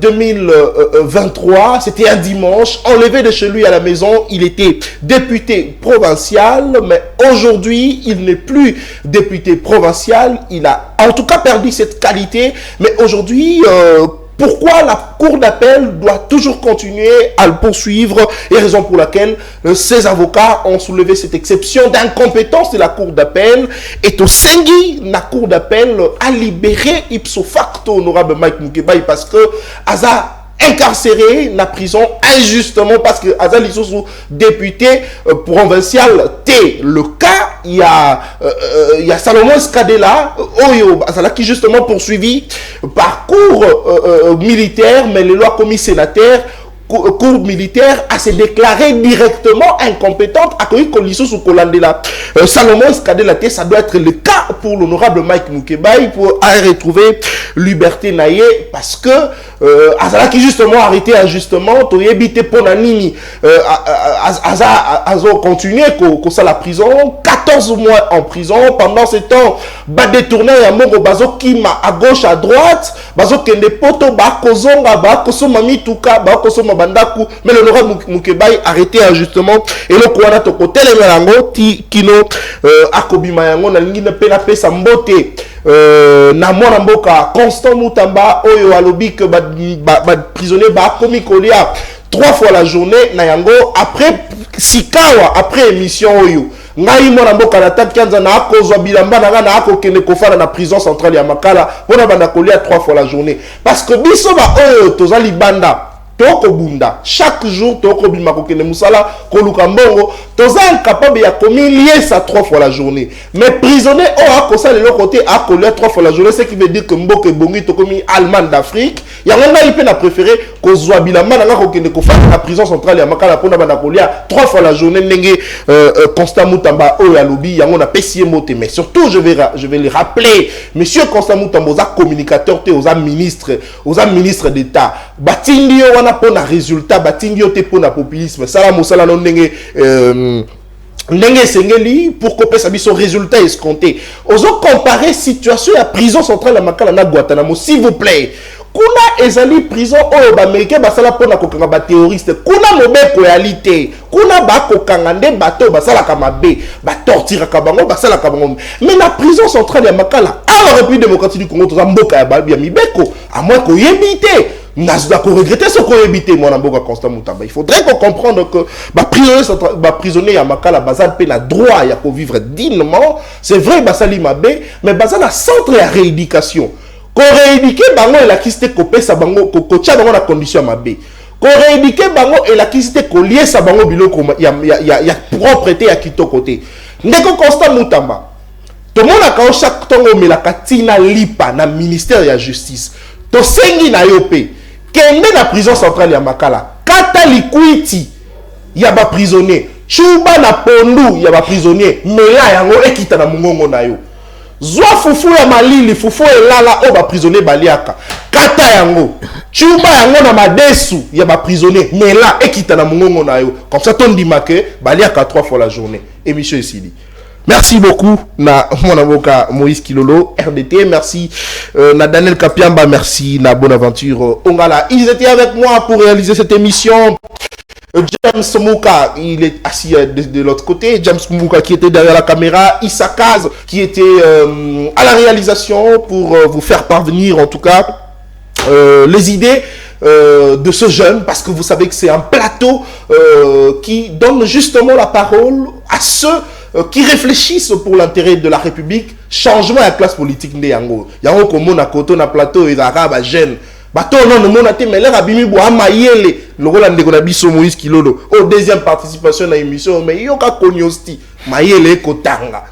2023, c'était un dimanche, enlevé de chez lui à la maison. Il était député provincial, mais aujourd'hui il n'est plus député provincial. Il a en tout cas perdu cette qualité, mais aujourd'hui pourquoi la cour d'appel doit toujours continuer à le poursuivre, et raison pour laquelle ses avocats ont soulevé cette exception d'incompétence de la cour d'appel. Et au Sengi, la cour d'appel a libéré ipso facto honorable Mike Mukebai parce que Aza incarcéré dans la prison injustement parce que Azal Issousou député provincial T. Le cas, il y a Salomon Skadela Oyo Azala qui justement poursuivi par cour militaire, mais les lois commis sénataires cour militaire a se déclaré directement incompétente à Salomon Skadela, ça doit être le cas pour l'honorable Mike Mukebai pour retrouver liberté naïe parce que Azala qui justement arrêté injustement to yebité pour nanini Azo continué ça la prison 14 mois en prison. Pendant ce temps ba détourné ya mongo bazo kima à gauche à droite bazo kende poto ba kozonga ba kosoma mituka ba kosoma bandaku, mais l'honorable Mukebai arrêté injustement et le kwana to côté le melango ti kino akobima yango na lingi na pena pesa mbote na mwana mboka Constant Mutamba oyo alobi que ba prisonnier ba komi kolia 3 fois la journée na yango après sikawa après émission oyo ngai mwana mboka na takianza na akozwa bilamba na na akokende kofana na prison centrale ya Makala pona banda kolia 3 fois la journée parce que biso ba oyo tozali banda toko bunda chaque jour toko bima kokende musala koluka mbongo toza incapable ya communier ça 3 fois la journée, mais prisonnier o akosa le côté a coller 3 fois la journée, ce qui veut dire que mboke bongi to komi allemand d'Afrique ya ngana il peut na préférer ko zwa bilamba na kokende ko fa la prison centrale ya Makala pona bana kolia 3 fois la journée ndenge Constant Mutamba o ya lobi ya ngona pesie moté. Mais surtout je vais le rappeler, monsieur Constant Mutamba oza communicateur te oza ministre d'État batindi wana pona résultat batindi te pona populisme sala mosala no ndenge ndenge sengeli pour qu'on puisse son résultat escompté. Ozo comparer situation à prison centrale à Makala na Guantanamo s'il vous plaît. Kuna ezali prison oyo ba américain basala pona kokanga ba terroriste kuna mobeko réalité kuna ba kokanga nde bato basala kama be ba tortira kabango basala kabango, mais la prison centrale ya Makala à la République démocratique du Congo to mboka ya mibeko à moins ko yebite n'a ko regretter ce qu'on éviter mon amboka Constant Mutamba. Il faudrait qu'on comprenne que prisonnier à Makala bazal pe la droit ya ko vivre dignement, c'est vrai basali mabe, mais bazal la centre ya rééducation ko rééduquer bango et la kiste ko pesa bango ko tia bango na condition mabe ko rééduquer bango et la kiste ko lier sa bango biloko ya propreté ya kitoko te ndeko Constant Mutamba to mona ka chaque tongo melaka tina lipa na ministère ya justice to sengi na yo pe kende na prison centrale ya Makala kata likwiti ya ba prisonnier chuba na pondu ya ba prisonnier mela yango ekita na mungongo na yo zwa fufu ya malili fufu elala o ba prisonnier baliaka kata yango chuba yango na madesu ya ba prisonnier mela ekita na mungongo na yo comme ça ton dimake baliaka 3 fois la journée émission ici. Merci beaucoup na mon avocat Moïse Kilolo RDT, merci na Daniel Kapiamba, merci na Bonaventure Ongala. Ils étaient avec moi pour réaliser cette émission. James Mouka, il est assis de l'autre côté. James Mouka qui était derrière la caméra. Issa Kaz qui était à la réalisation pour vous faire parvenir en tout cas les idées de ce jeune, parce que vous savez que c'est un plateau qui donne justement la parole à ceux qui réfléchissent pour l'intérêt de la République. Changement à la classe politique de Yango. Yango comme on a côté na plateau et arabe jeune. Bato non mon até mais l'air abimi bo amayele le rôle ndeko na biso Moïse Kilolo au deuxième participation à l'émission mais yoka konyosti mayele kotanga.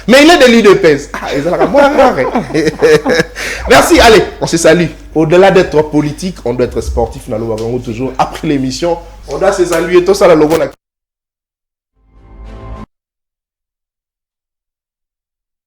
Mais il est de l'UDPS. Merci, allez, on se salue. Au-delà d'être politique, on doit être sportif. Toujours après l'émission, on doit se saluer. Tout ça, la logo.